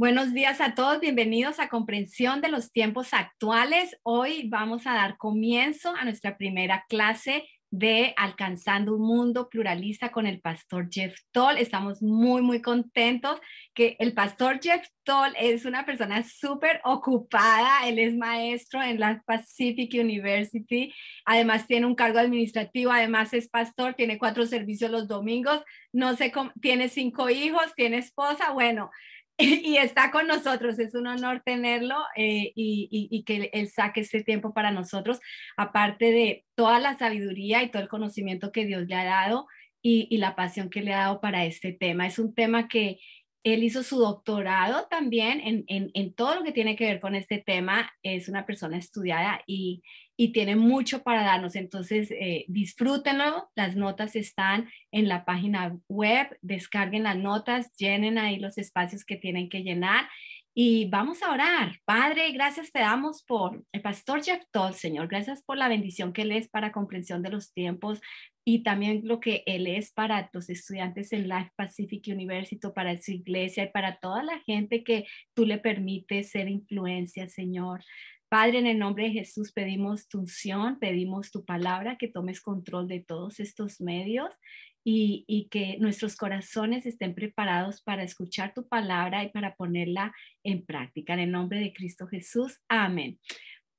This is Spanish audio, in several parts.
Buenos días a todos, bienvenidos a Comprensión de los Tiempos Actuales. Hoy vamos a dar comienzo a nuestra primera clase de Alcanzando un Mundo Pluralista con el pastor Jeff Toll. Estamos muy contentos que el pastor Jeff Toll es una persona súper ocupada. Él es maestro en la Pacific University, además tiene un cargo administrativo, además es pastor, tiene 4 servicios los domingos, no sé cómo, tiene 5 hijos, tiene esposa, bueno, y está con nosotros. Es un honor tenerlo y que él saque este tiempo para nosotros, aparte de toda la sabiduría y todo el conocimiento que Dios le ha dado y la pasión que le ha dado para este tema. Es un tema que él hizo su doctorado también en todo lo que tiene que ver con este tema. Es una persona estudiada y tiene mucho para darnos. Entonces, disfrútenlo. Las notas están en la página web. Descarguen las notas, llenen ahí los espacios que tienen que llenar. Y vamos a orar. Padre, gracias te damos por el pastor Jeff Toll, Señor. Gracias por la bendición que Él es para comprensión de los tiempos y también lo que Él es para los estudiantes en Life Pacific University, para su iglesia y para toda la gente que tú le permites ser influencia, Señor. Padre, en el nombre de Jesús pedimos tu unción, pedimos tu palabra, que tomes control de todos estos medios y que nuestros corazones estén preparados para escuchar tu palabra y para ponerla en práctica. En el nombre de Cristo Jesús. Amén.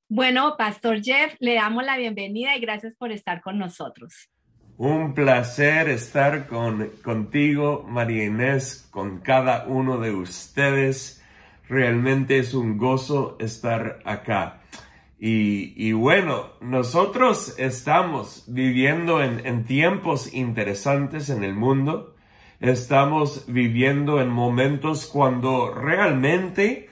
Bueno, Pastor Jeff, le damos la bienvenida y gracias por estar con nosotros. Un placer estar contigo, María Inés, con cada uno de ustedes. Realmente es un gozo estar acá. Y bueno, nosotros estamos viviendo en tiempos interesantes en el mundo. Estamos viviendo en momentos cuando realmente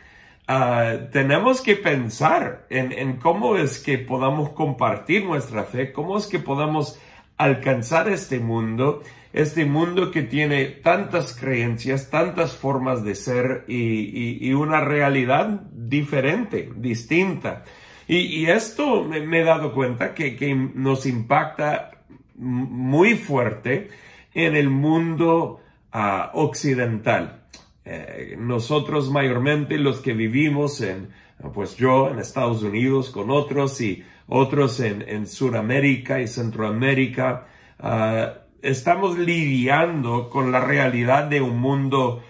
tenemos que pensar en cómo es que podamos compartir nuestra fe, cómo es que podamos alcanzar este mundo que tiene tantas creencias, tantas formas de ser y una realidad diferente, distinta. Y esto me he dado cuenta que nos impacta muy fuerte en el mundo occidental. Nosotros mayormente los que vivimos pues yo en Estados Unidos con otros y otros en Sudamérica y Centroamérica, estamos lidiando con la realidad de un mundo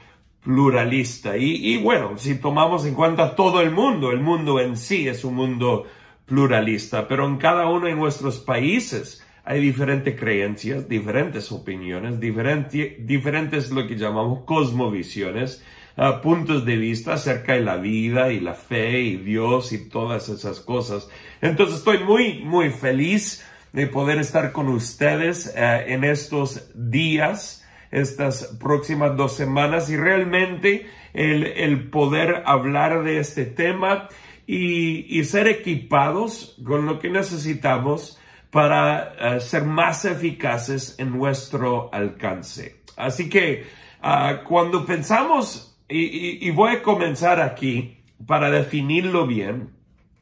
pluralista. Y bueno, si tomamos en cuenta todo el mundo en sí es un mundo pluralista, pero en cada uno de nuestros países hay diferentes creencias, diferentes opiniones, diferentes lo que llamamos cosmovisiones, puntos de vista acerca de la vida y la fe y Dios y todas esas cosas. Entonces estoy muy feliz de poder estar con ustedes en estos días, estas próximas 2 semanas, y realmente el poder hablar de este tema y ser equipados con lo que necesitamos para ser más eficaces en nuestro alcance. Así que cuando pensamos, y voy a comenzar aquí para definirlo bien,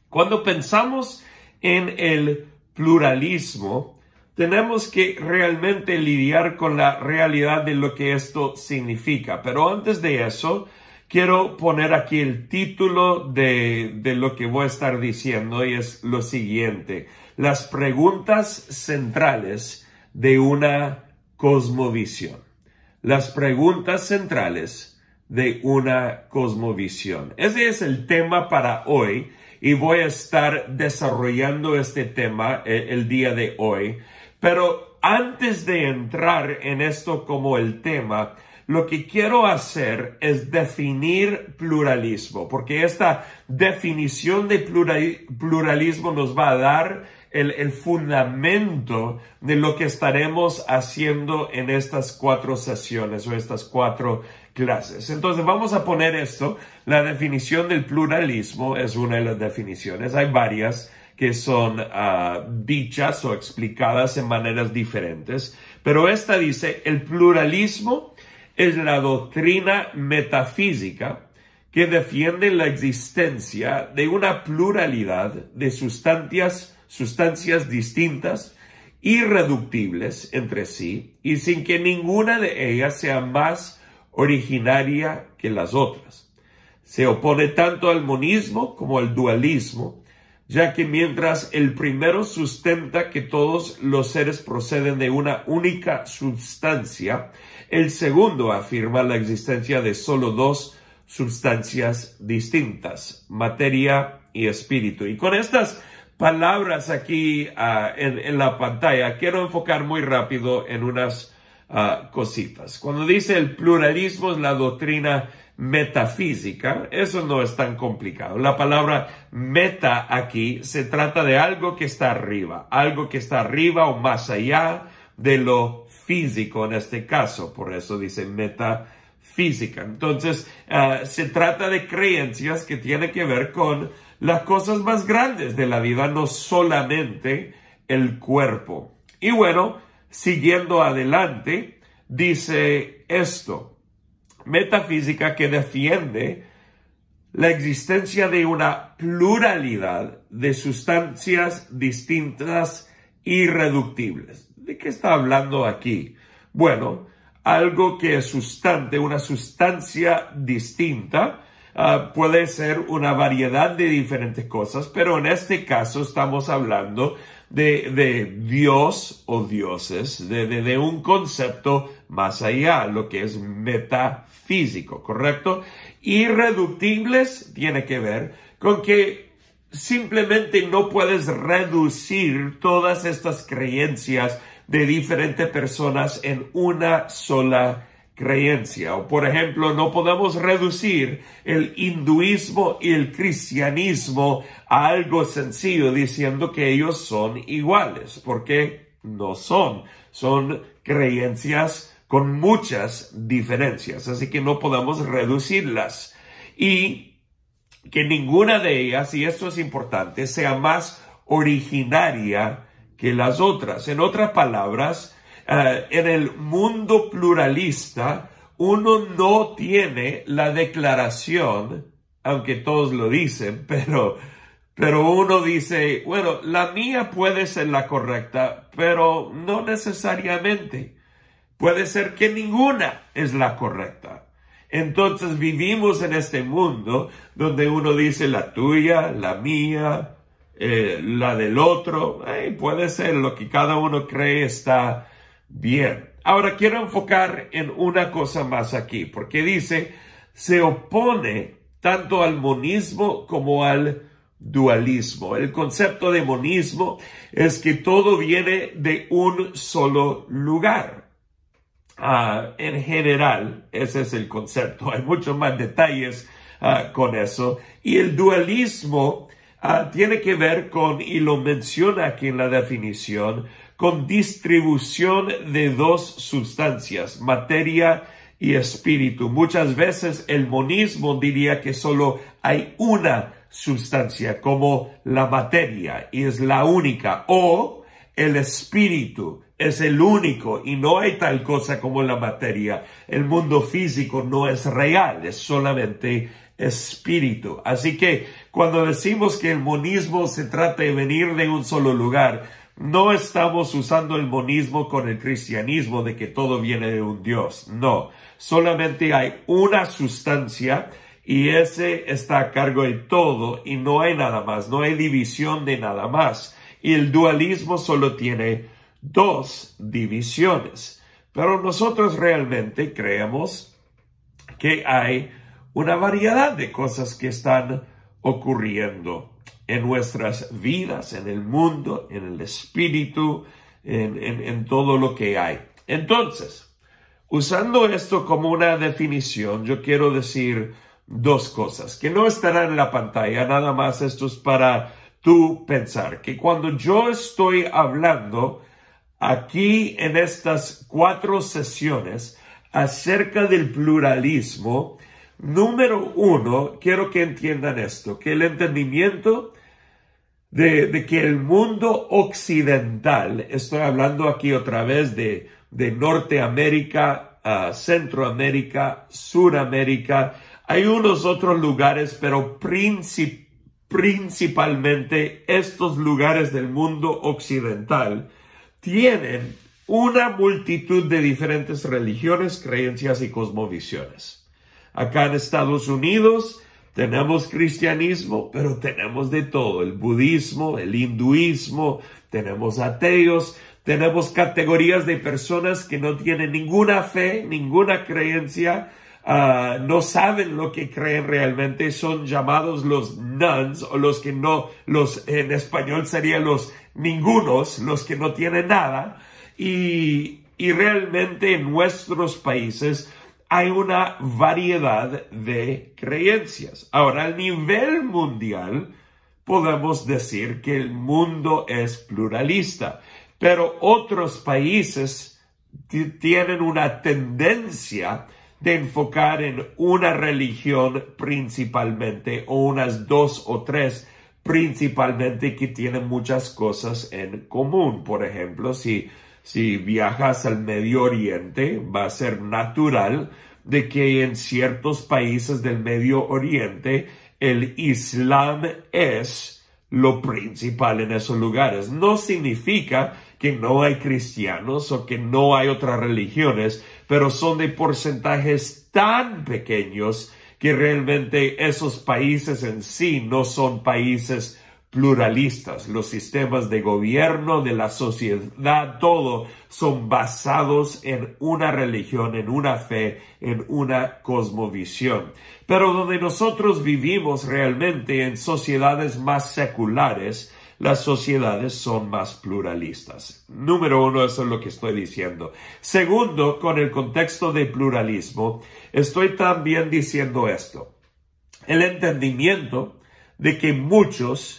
cuando pensamos en el pluralismo, tenemos que realmente lidiar con la realidad de lo que esto significa. Pero antes de eso, quiero poner aquí el título de lo que voy a estar diciendo, y es lo siguiente: las preguntas centrales de una cosmovisión. Las preguntas centrales de una cosmovisión. Ese es el tema para hoy y voy a estar desarrollando este tema el día de hoy. Pero antes de entrar en esto como el tema, lo que quiero hacer es definir pluralismo, porque esta definición de pluralismo nos va a dar el fundamento de lo que estaremos haciendo en estas 4 sesiones o estas 4 clases. Entonces vamos a poner esto. La definición del pluralismo es una de las definiciones. Hay varias que son dichas o explicadas en maneras diferentes, pero esta dice: el pluralismo es la doctrina metafísica que defiende la existencia de una pluralidad de sustancias distintas, irreductibles entre sí, y sin que ninguna de ellas sea más originaria que las otras. Se opone tanto al monismo como al dualismo, ya que mientras el primero sustenta que todos los seres proceden de una única sustancia, el segundo afirma la existencia de solo dos sustancias distintas, materia y espíritu. Y con estas palabras aquí en la pantalla, quiero enfocar muy rápido en unas cositas. Cuando dice el pluralismo es la doctrina metafísica, eso no es tan complicado. La palabra meta aquí se trata de algo que está arriba o más allá de lo físico en este caso, por eso dice metafísica. Entonces, se trata de creencias que tienen que ver con las cosas más grandes de la vida, no solamente el cuerpo. Y bueno, siguiendo adelante, dice esto: metafísica que defiende la existencia de una pluralidad de sustancias distintas irreductibles. ¿De qué está hablando aquí? Bueno, algo que es sustante, una sustancia distinta, puede ser una variedad de diferentes cosas, pero en este caso estamos hablando de Dios o dioses, de un concepto más allá, lo que es metafísico, ¿correcto? Irreductibles tiene que ver con que simplemente no puedes reducir todas estas creencias de diferentes personas en una sola creencia. O por ejemplo, no podemos reducir el hinduismo y el cristianismo a algo sencillo diciendo que ellos son iguales, porque no son. Son creencias con muchas diferencias, así que no podemos reducirlas. Y que ninguna de ellas, y esto es importante, sea más originaria que las otras. En otras palabras, en el mundo pluralista, uno no tiene la declaración, aunque todos lo dicen, pero uno dice, bueno, la mía puede ser la correcta, pero no necesariamente. Puede ser que ninguna es la correcta. Entonces vivimos en este mundo donde uno dice la tuya, la mía, la del otro. Puede ser lo que cada uno cree está bien. Ahora quiero enfocar en una cosa más aquí, porque dice, se opone tanto al monismo como al dualismo. El concepto de monismo es que todo viene de un solo lugar. En general, ese es el concepto. Hay muchos más detalles con eso. Y el dualismo tiene que ver con, y lo menciona aquí en la definición, con distribución de dos sustancias, materia y espíritu. Muchas veces el monismo diría que solo hay una sustancia, como la materia, y es la única, o el espíritu es el único y no hay tal cosa como la materia. El mundo físico no es real, es solamente espíritu. Así que cuando decimos que el monismo se trata de venir de un solo lugar, no estamos usando el monismo con el cristianismo de que todo viene de un Dios. No, solamente hay una sustancia y ese está a cargo de todo y no hay nada más, no hay división de nada más. Y el dualismo solo tiene dos divisiones. Pero nosotros realmente creemos que hay una variedad de cosas que están ocurriendo en nuestras vidas, en el mundo, en el espíritu, en todo lo que hay. Entonces, usando esto como una definición, yo quiero decir dos cosas que no estarán en la pantalla, nada más esto es para tú pensar, que cuando yo estoy hablando aquí en estas 4 sesiones acerca del pluralismo, número 1, quiero que entiendan esto, que el entendimiento de que el mundo occidental, estoy hablando aquí otra vez de Norteamérica, Centroamérica, Suramérica, hay unos otros lugares, pero principalmente estos lugares del mundo occidental tienen una multitud de diferentes religiones, creencias y cosmovisiones. Acá en Estados Unidos tenemos cristianismo, pero tenemos de todo, el budismo, el hinduismo, tenemos ateos, tenemos categorías de personas que no tienen ninguna fe, ninguna creencia, no saben lo que creen realmente, son llamados los nones, o los que no, en español serían los ningunos, los que no tienen nada, y realmente en nuestros países hay una variedad de creencias. Ahora, a nivel mundial, podemos decir que el mundo es pluralista, pero otros países tienen una tendencia de enfocar en una religión principalmente, o unas 2 o 3 principalmente, que tienen muchas cosas en común. Por ejemplo, si viajas al Medio Oriente, va a ser natural de que en ciertos países del Medio Oriente el Islam es lo principal en esos lugares. No significa que no hay cristianos o que no hay otras religiones, pero son de porcentajes tan pequeños que realmente esos países en sí no son países pluralistas. Los sistemas de gobierno, de la sociedad, todo son basados en una religión, en una fe, en una cosmovisión. Pero donde nosotros vivimos realmente en sociedades más seculares, las sociedades son más pluralistas. Número 1, eso es lo que estoy diciendo. Segundo, con el contexto de pluralismo, estoy también diciendo esto. El entendimiento de que muchos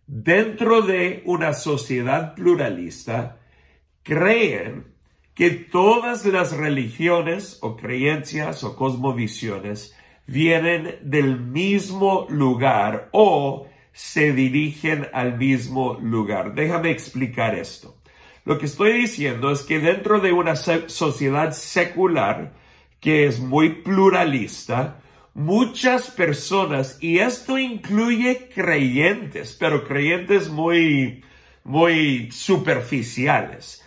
dentro de una sociedad pluralista creen que todas las religiones o creencias o cosmovisiones vienen del mismo lugar o se dirigen al mismo lugar. Déjame explicar esto. Lo que estoy diciendo es que dentro de una sociedad secular que es muy pluralista, muchas personas, y esto incluye creyentes, pero creyentes muy superficiales,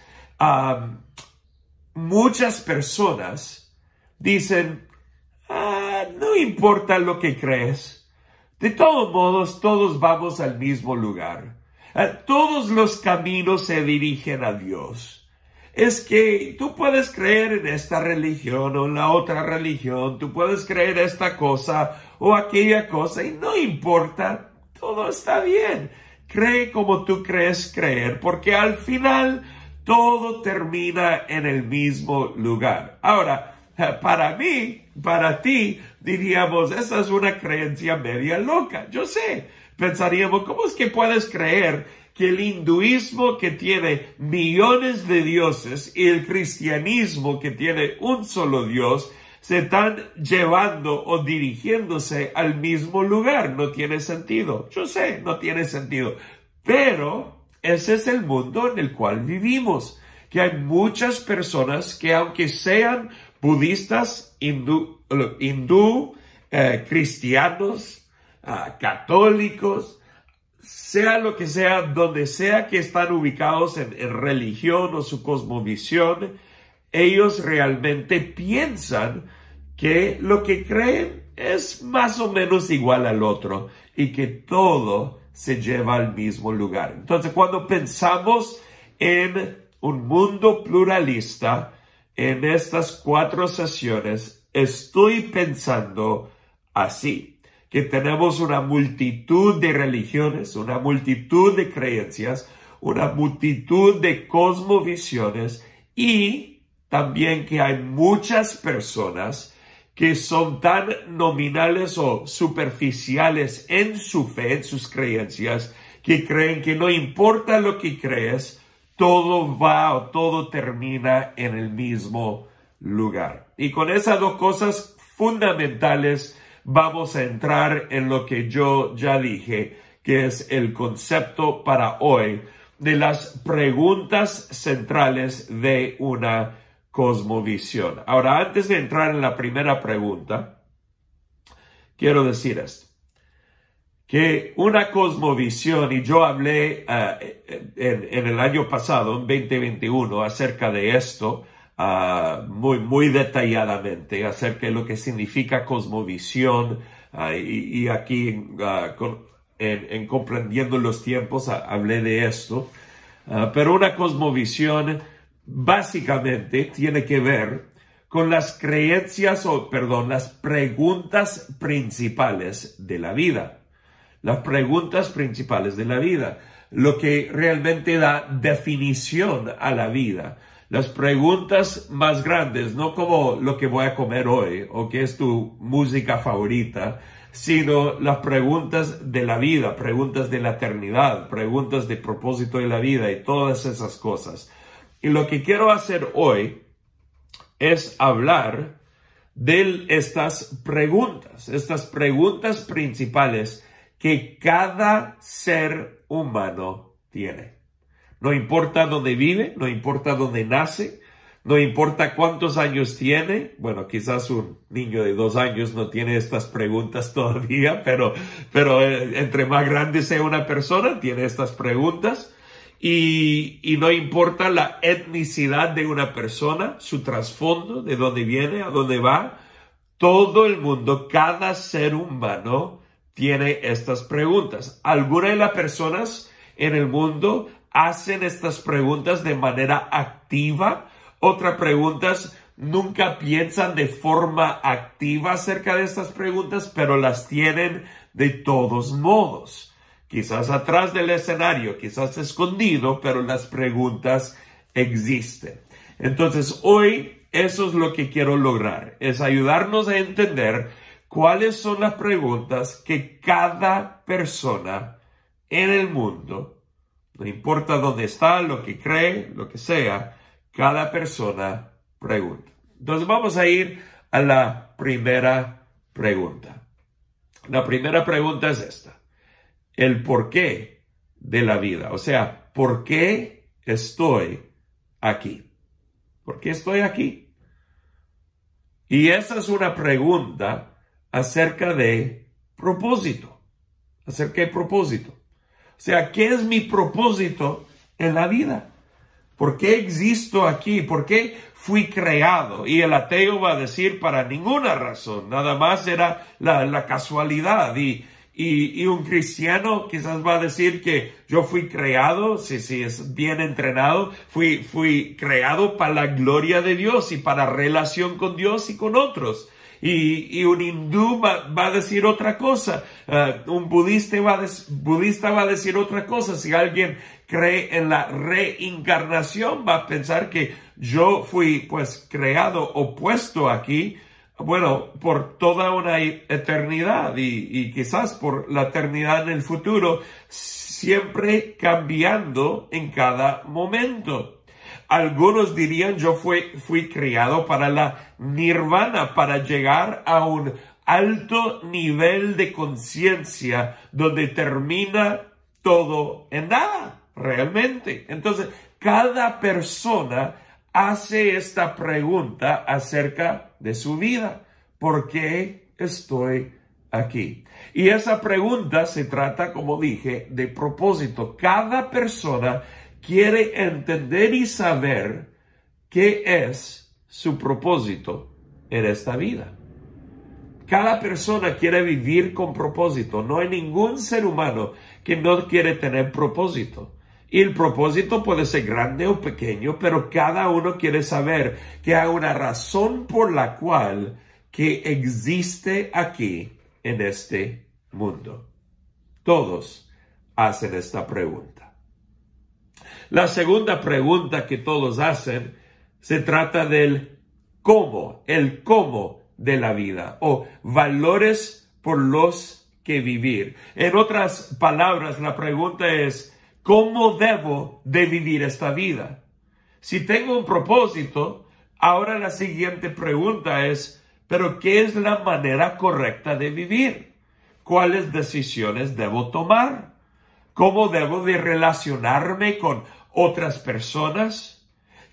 muchas personas dicen, no importa lo que crees, de todos modos todos vamos al mismo lugar, todos los caminos se dirigen a Dios. Es que tú puedes creer en esta religión o en la otra religión, tú puedes creer esta cosa o aquella cosa y no importa, todo está bien. Cree como tú crees creer, porque al final todo termina en el mismo lugar. Ahora, para mí, para ti, diríamos, esa es una creencia media loca. Yo sé, pensaríamos, ¿cómo es que puedes creer que el hinduismo, que tiene millones de dioses, y el cristianismo, que tiene un solo Dios, se están llevando o dirigiéndose al mismo lugar? No tiene sentido. Yo sé, no tiene sentido. Pero ese es el mundo en el cual vivimos, que hay muchas personas que, aunque sean budistas, cristianos, católicos, sea lo que sea, donde sea que están ubicados en religión o su cosmovisión, ellos realmente piensan que lo que creen es más o menos igual al otro y que todo se lleva al mismo lugar. Entonces, cuando pensamos en un mundo pluralista, en estas 4 sesiones, estoy pensando así, que tenemos una multitud de religiones, una multitud de creencias, una multitud de cosmovisiones, y también que hay muchas personas que son tan nominales o superficiales en su fe, en sus creencias, que creen que no importa lo que crees, todo va o todo termina en el mismo lugar. Y con esas 2 cosas fundamentales vamos a entrar en lo que yo ya dije, que es el concepto para hoy de las preguntas centrales de una cosmovisión. Ahora, antes de entrar en la primera pregunta, quiero decir esto, que una cosmovisión, y yo hablé en el año pasado, en 2021, acerca de esto, muy detalladamente, acerca de lo que significa cosmovisión, y aquí en Comprendiendo los Tiempos hablé de esto. Pero una cosmovisión básicamente tiene que ver con las las preguntas principales de la vida. Las preguntas principales de la vida. Lo que realmente da definición a la vida. Las preguntas más grandes, no como lo que voy a comer hoy o qué es tu música favorita, sino las preguntas de la vida, preguntas de la eternidad, preguntas de propósito de la vida y todas esas cosas. Y lo que quiero hacer hoy es hablar de estas preguntas principales que cada ser humano tiene. No importa dónde vive, no importa dónde nace, no importa cuántos años tiene. Bueno, quizás un niño de 2 años no tiene estas preguntas todavía, pero entre más grande sea una persona, tiene estas preguntas. Y no importa la etnicidad de una persona, su trasfondo, de dónde viene, a dónde va. Todo el mundo, cada ser humano tiene estas preguntas. Algunas de las personas en el mundo hacen estas preguntas de manera activa. Otras preguntas nunca piensan de forma activa acerca de estas preguntas, pero las tienen de todos modos. Quizás atrás del escenario, quizás escondido, pero las preguntas existen. Entonces, hoy eso es lo que quiero lograr, es ayudarnos a entender cuáles son las preguntas que cada persona en el mundo, no importa dónde está, lo que cree, lo que sea, cada persona pregunta. Entonces vamos a ir a la primera pregunta. La primera pregunta es esta. El porqué de la vida. O sea, ¿por qué estoy aquí? ¿Por qué estoy aquí? Y esa es una pregunta acerca de propósito. Acerca de propósito. O sea, ¿qué es mi propósito en la vida? ¿Por qué existo aquí? ¿Por qué fui creado? Y el ateo va a decir para ninguna razón. Nada más era la casualidad. Y un cristiano quizás va a decir que yo fui creado, si es bien entrenado, fui creado para la gloria de Dios y para relación con Dios y con otros. Y un hindú va a decir otra cosa. Un budista va a decir otra cosa. Si alguien cree en la reencarnación, va a pensar que yo fui pues creado o puesto aquí, bueno, por toda una eternidad y quizás por la eternidad en el futuro, siempre cambiando en cada momento. Algunos dirían yo fui creado para la nirvana, para llegar a un alto nivel de conciencia donde termina todo en nada, realmente. Entonces, cada persona hace esta pregunta acerca de su vida. ¿Por qué estoy aquí? Y esa pregunta se trata, como dije, de propósito. Cada persona quiere entender y saber qué es su propósito en esta vida. Cada persona quiere vivir con propósito. No hay ningún ser humano que no quiere tener propósito. Y el propósito puede ser grande o pequeño, pero cada uno quiere saber que hay una razón por la cual que existe aquí en este mundo. Todos hacen esta pregunta. La segunda pregunta que todos hacen se trata del cómo, el cómo de la vida o valores por los que vivir. En otras palabras, la pregunta es, ¿cómo debo de vivir esta vida? Si tengo un propósito, ahora la siguiente pregunta es, ¿pero qué es la manera correcta de vivir? ¿Cuáles decisiones debo tomar? ¿Cómo debo de relacionarme con otras personas?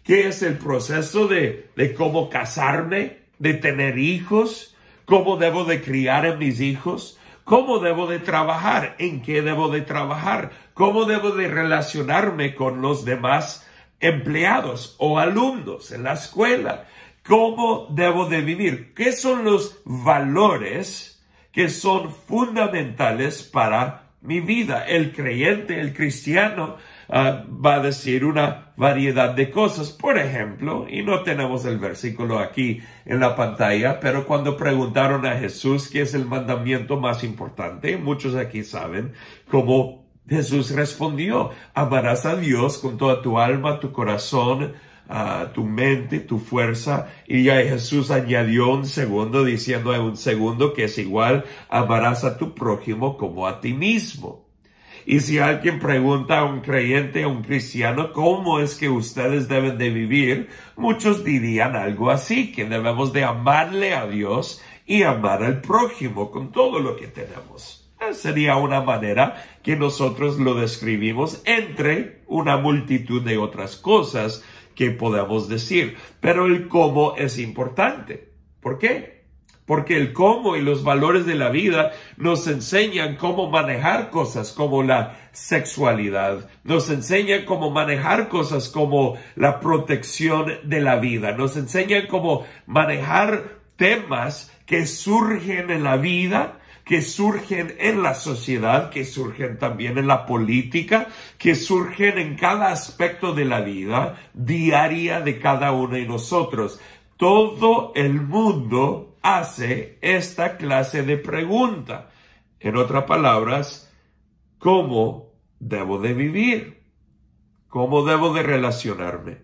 ¿Qué es el proceso de cómo casarme, de tener hijos? ¿Cómo debo de criar a mis hijos? ¿Cómo debo de trabajar? ¿En qué debo de trabajar? ¿Cómo debo de relacionarme con los demás empleados o alumnos en la escuela? ¿Cómo debo de vivir? ¿Qué son los valores que son fundamentales para mi vida. El creyente, el cristiano, va a decir una variedad de cosas. Por ejemplo, y no tenemos el versículo aquí en la pantalla, pero cuando preguntaron a Jesús qué es el mandamiento más importante, muchos aquí saben cómo Jesús respondió: amarás a Dios con toda tu alma, tu corazón, tu mente, tu fuerza. Y ya Jesús añadió un segundo, diciendo un segundo que es igual: amarás a tu prójimo como a ti mismo. Y si alguien pregunta a un creyente, a un cristiano, ¿cómo es que ustedes deben de vivir?, muchos dirían algo así, que debemos de amarle a Dios y amar al prójimo con todo lo que tenemos. Sería una manera que nosotros lo describimos entre una multitud de otras cosas que podemos decir. Pero el cómo es importante. ¿Por qué? Porque el cómo y los valores de la vida nos enseñan cómo manejar cosas como la sexualidad, nos enseñan cómo manejar cosas como la protección de la vida, nos enseñan cómo manejar temas que surgen en la vida, que surgen en la sociedad, que surgen también en la política, que surgen en cada aspecto de la vida diaria de cada uno de nosotros. Todo el mundo hace esta clase de pregunta. En otras palabras, ¿cómo debo de vivir? ¿Cómo debo de relacionarme?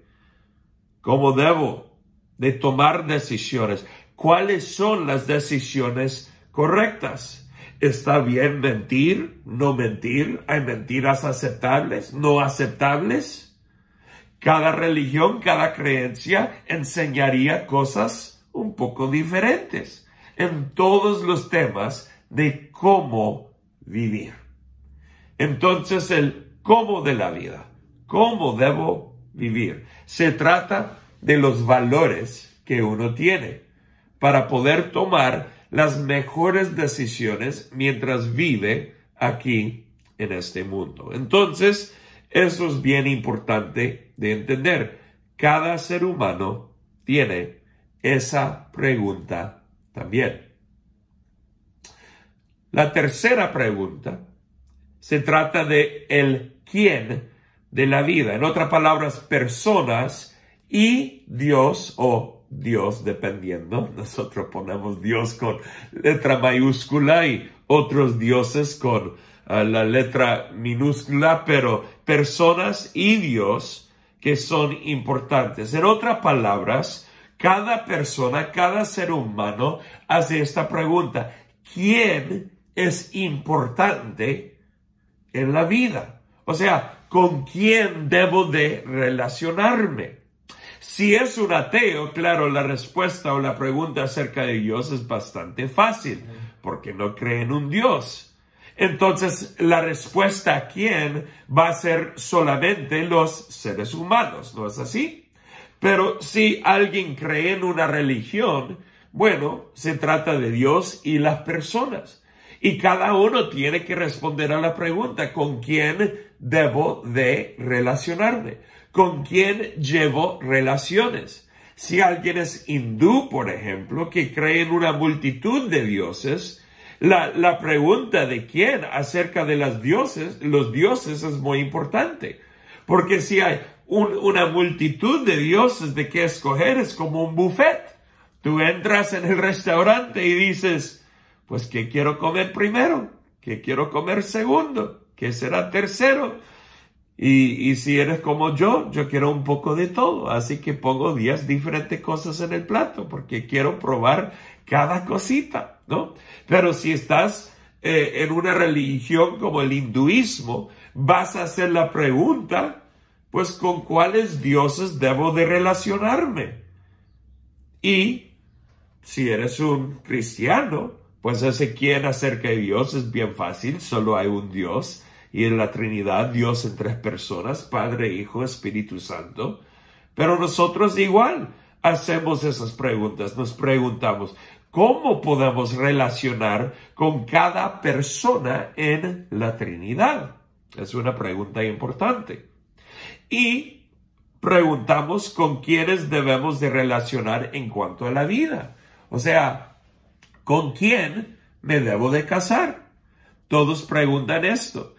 ¿Cómo debo de tomar decisiones? ¿Cuáles son las decisiones correctas? ¿Está bien mentir? ¿No mentir? ¿Hay mentiras aceptables? ¿No aceptables? Cada religión, cada creencia enseñaría cosas un poco diferentes en todos los temas de cómo vivir. Entonces, el cómo de la vida, cómo debo vivir, se trata de los valores que uno tiene para poder tomar las mejores decisiones mientras vive aquí en este mundo. Entonces, eso es bien importante de entender. Cada ser humano tiene esa pregunta también. La tercera pregunta se trata de el quién de la vida. En otras palabras, personas y Dios, o Dios dependiendo. Nosotros ponemos Dios con letra mayúscula y otros dioses con la letra minúscula, pero personas y Dios que son importantes. En otras palabras, cada persona, cada ser humano hace esta pregunta: ¿quién es importante en la vida? O sea, ¿con quién debo de relacionarme? Si es un ateo, claro, la respuesta o la pregunta acerca de Dios es bastante fácil, porque no cree en un Dios. Entonces, la respuesta a quién va a ser solamente los seres humanos, ¿no es así? Pero si alguien cree en una religión, bueno, se trata de Dios y las personas. Y cada uno tiene que responder a la pregunta: ¿con quién debo de relacionarme? ¿Con quién llevo relaciones? Si alguien es hindú, por ejemplo, que cree en una multitud de dioses, la pregunta de quién acerca de los dioses es muy importante. Porque si hay una multitud de dioses de qué escoger, es como un buffet. Tú entras en el restaurante y dices: pues, ¿qué quiero comer primero? ¿Qué quiero comer segundo? ¿Qué será tercero? Y si eres como yo quiero un poco de todo. Así que pongo 10 diferentes cosas en el plato porque quiero probar cada cosita, ¿no? Pero si estás en una religión como el hinduismo, vas a hacer la pregunta: pues, ¿con cuáles dioses debo de relacionarme? Y si eres un cristiano, pues ese quién acerca de Dios es bien fácil. Solo hay un Dios, y en la Trinidad, Dios en 3 personas, Padre, Hijo, Espíritu Santo. Pero nosotros igual hacemos esas preguntas. Nos preguntamos: ¿cómo podemos relacionar con cada persona en la Trinidad? Es una pregunta importante. Y preguntamos con quiénes debemos de relacionar en cuanto a la vida. O sea, ¿con quién me debo de casar? Todos preguntan esto.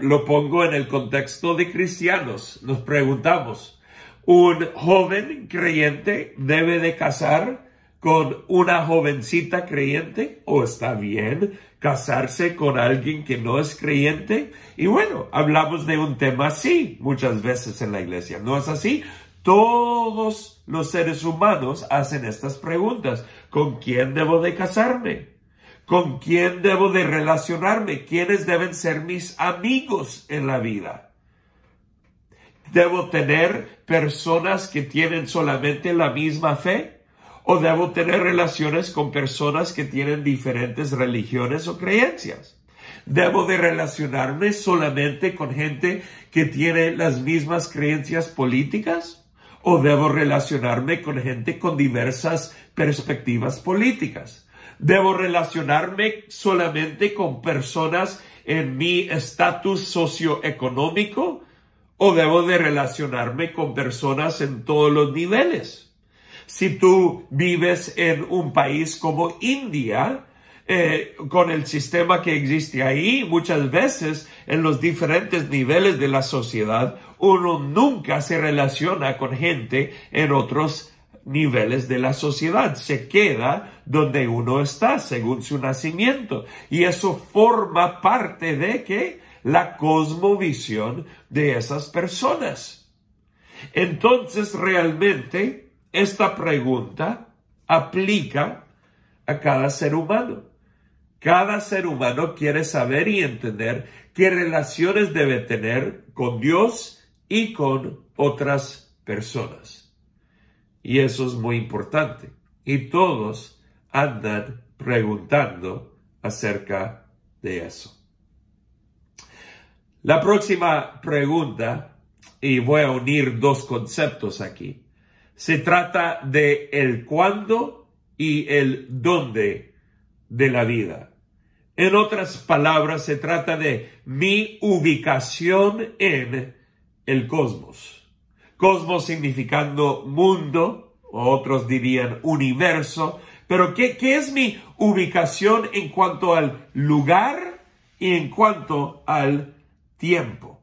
Lo pongo en el contexto de cristianos. Nos preguntamos, ¿un joven creyente debe de casar con una jovencita creyente? ¿O está bien casarse con alguien que no es creyente? Y bueno, hablamos de un tema así muchas veces en la iglesia. ¿No es así? Todos los seres humanos hacen estas preguntas. ¿Con quién debo de casarme? ¿Con quién debo de relacionarme? ¿Quiénes deben ser mis amigos en la vida? ¿Debo tener personas que tienen solamente la misma fe? ¿O debo tener relaciones con personas que tienen diferentes religiones o creencias? ¿Debo de relacionarme solamente con gente que tiene las mismas creencias políticas? ¿O debo relacionarme con gente con diversas perspectivas políticas? ¿Debo relacionarme solamente con personas en mi estatus socioeconómico? ¿O debo de relacionarme con personas en todos los niveles? Si tú vives en un país como India, con el sistema que existe ahí, muchas veces en los diferentes niveles de la sociedad, uno nunca se relaciona con gente en otros niveles de la sociedad. Se queda donde uno está según su nacimiento. Y eso forma parte de ¿qué? La cosmovisión de esas personas. Entonces, realmente, esta pregunta aplica a cada ser humano. Cada ser humano quiere saber y entender qué relaciones debe tener con Dios y con otras personas. Y eso es muy importante. Y todos andan preguntando acerca de eso. La próxima pregunta, y voy a unir dos conceptos aquí, se trata de el cuándo y el dónde de la vida. En otras palabras, se trata de mi ubicación en el cosmos. Cosmos significando mundo, otros dirían universo, pero ¿qué es mi ubicación en cuanto al lugar y en cuanto al tiempo?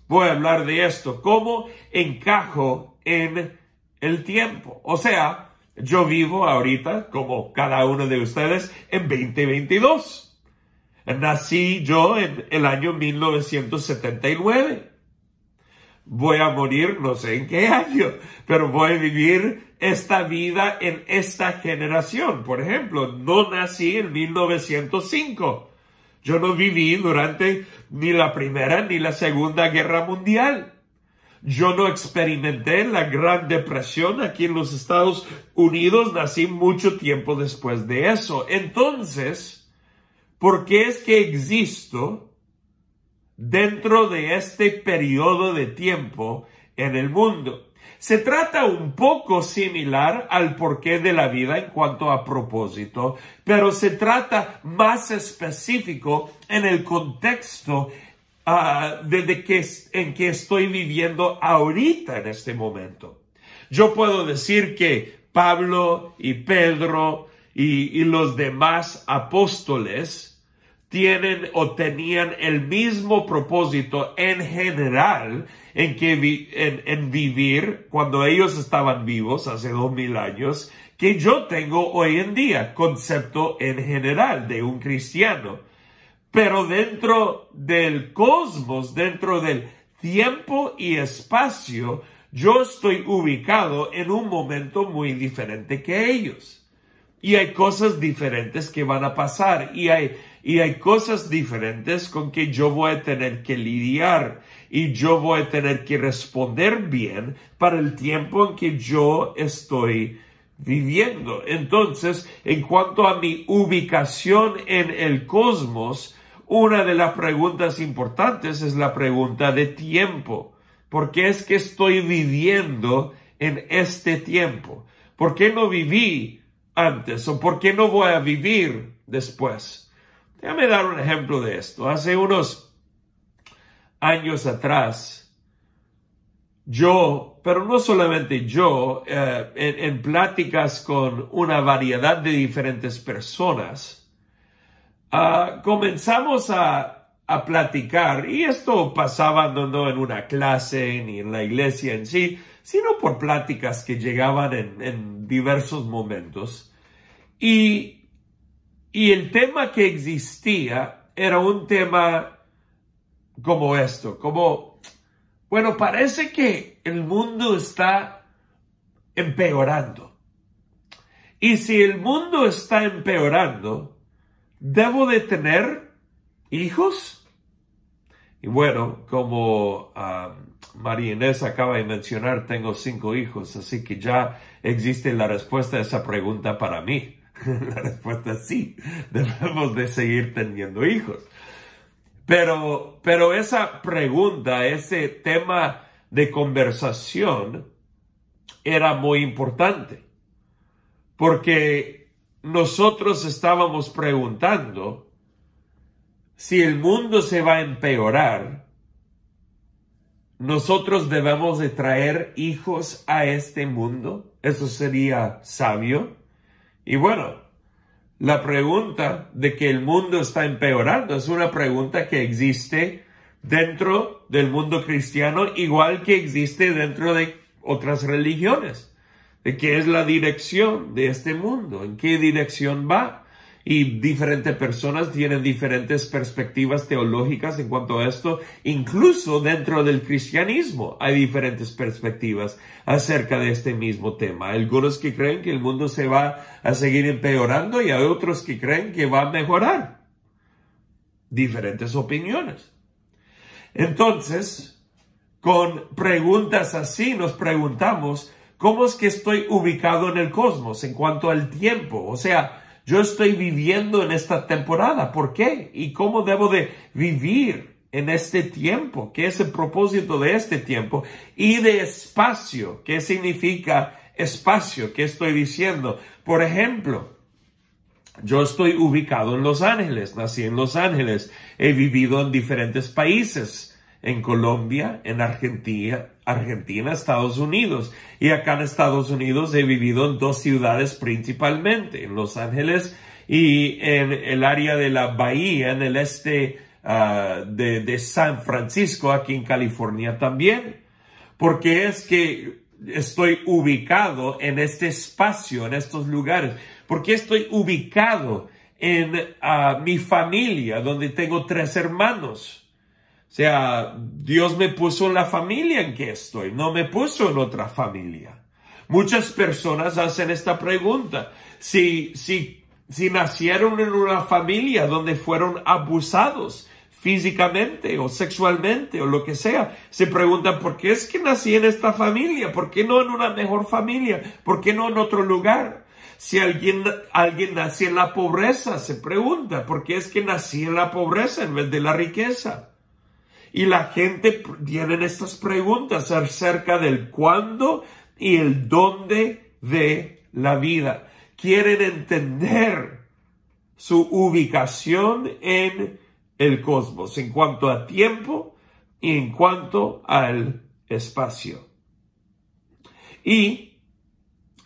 Voy a hablar de esto, cómo encajo en el tiempo. O sea, yo vivo ahorita, como cada uno de ustedes, en 2022. Nací yo en el año 1979. Voy a morir no sé en qué año, pero voy a vivir esta vida en esta generación. Por ejemplo, no nací en 1905. Yo no viví durante ni la Primera ni la Segunda Guerra Mundial. Yo no experimenté la Gran Depresión aquí en los Estados Unidos. Nací mucho tiempo después de eso. Entonces, ¿por qué es que existo dentro de este periodo de tiempo en el mundo? Se trata un poco similar al porqué de la vida en cuanto a propósito, pero se trata más específico en el contexto en que estoy viviendo ahorita en este momento. Yo puedo decir que Pablo y Pedro y los demás apóstoles tienen o tenían el mismo propósito en general en vivir cuando ellos estaban vivos hace 2000 años que yo tengo hoy en día, concepto en general de un cristiano. Pero dentro del cosmos, dentro del tiempo y espacio, yo estoy ubicado en un momento muy diferente que ellos. Y hay cosas diferentes que van a pasar y hay cosas diferentes con que yo voy a tener que lidiar y yo voy a tener que responder bien para el tiempo en que yo estoy viviendo. Entonces, en cuanto a mi ubicación en el cosmos, una de las preguntas importantes es la pregunta de tiempo. ¿Por qué es que estoy viviendo en este tiempo? ¿Por qué no viví antes? ¿O por qué no voy a vivir después? Déjame dar un ejemplo de esto. Hace unos años atrás, pero no solamente yo, en pláticas con una variedad de diferentes personas, comenzamos a platicar, y esto pasaba no en una clase ni en la iglesia en sí, sino por pláticas que llegaban en diversos momentos. Y el tema que existía era un tema como esto, como, bueno, parece que el mundo está empeorando. Y si el mundo está empeorando, ¿debo de tener hijos? Y bueno, como María Inés acaba de mencionar, tengo 5 hijos, así que ya existe la respuesta a esa pregunta para mí. La respuesta es sí, debemos de seguir teniendo hijos. Pero esa pregunta, ese tema de conversación era muy importante, porque nosotros estábamos preguntando si el mundo se va a empeorar, ¿nosotros debemos de traer hijos a este mundo? ¿Eso sería sabio? Y bueno, la pregunta de que el mundo está empeorando es una pregunta que existe dentro del mundo cristiano, igual que existe dentro de otras religiones. De qué es la dirección de este mundo, en qué dirección va. Y diferentes personas tienen diferentes perspectivas teológicas en cuanto a esto. Incluso dentro del cristianismo hay diferentes perspectivas acerca de este mismo tema. Algunos que creen que el mundo se va a seguir empeorando y hay otros que creen que va a mejorar. Diferentes opiniones. Entonces, con preguntas así nos preguntamos, ¿cómo es que estoy ubicado en el cosmos en cuanto al tiempo? O sea, yo estoy viviendo en esta temporada. ¿Por qué? ¿Y cómo debo de vivir en este tiempo? ¿Qué es el propósito de este tiempo? Y de espacio. ¿Qué significa espacio? ¿Qué estoy diciendo? Por ejemplo, yo estoy ubicado en Los Ángeles. Nací en Los Ángeles. He vivido en diferentes países. En Colombia, en Argentina, Estados Unidos. Y acá en Estados Unidos he vivido en 2 ciudades principalmente, en Los Ángeles y en el área de la Bahía, en el este de San Francisco, aquí en California también. Porque es que estoy ubicado en este espacio, en estos lugares. Porque estoy ubicado en mi familia, donde tengo 3 hermanos. O sea, Dios me puso en la familia en que estoy, no me puso en otra familia. Muchas personas hacen esta pregunta. Si nacieron en una familia donde fueron abusados físicamente o sexualmente o lo que sea, se preguntan, ¿por qué es que nací en esta familia? ¿Por qué no en una mejor familia? ¿Por qué no en otro lugar? Si alguien nació en la pobreza, se pregunta, ¿por qué es que nací en la pobreza en vez de la riqueza? Y la gente tiene estas preguntas acerca del cuándo y el dónde de la vida. Quieren entender su ubicación en el cosmos, en cuanto a tiempo y en cuanto al espacio. Y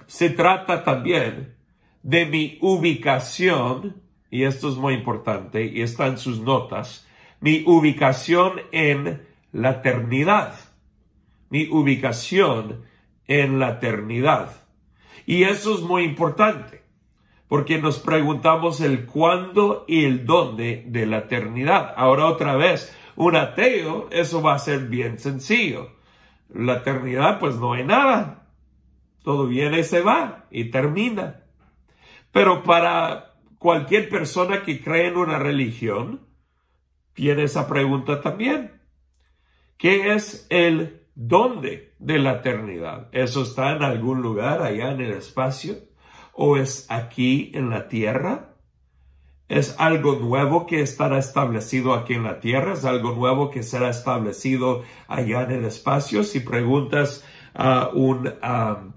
se trata también de mi ubicación, y esto es muy importante, y está en sus notas, mi ubicación en la eternidad. Mi ubicación en la eternidad. Y eso es muy importante, porque nos preguntamos el cuándo y el dónde de la eternidad. Ahora otra vez, un ateo, eso va a ser bien sencillo. La eternidad, pues no hay nada. Todo viene y se va y termina. Pero para cualquier persona que cree en una religión, tiene esa pregunta también. ¿Qué es el dónde de la eternidad? ¿Eso está en algún lugar allá en el espacio? ¿O es aquí en la tierra? ¿Es algo nuevo que estará establecido aquí en la tierra? ¿Es algo nuevo que será establecido allá en el espacio? Si preguntas a un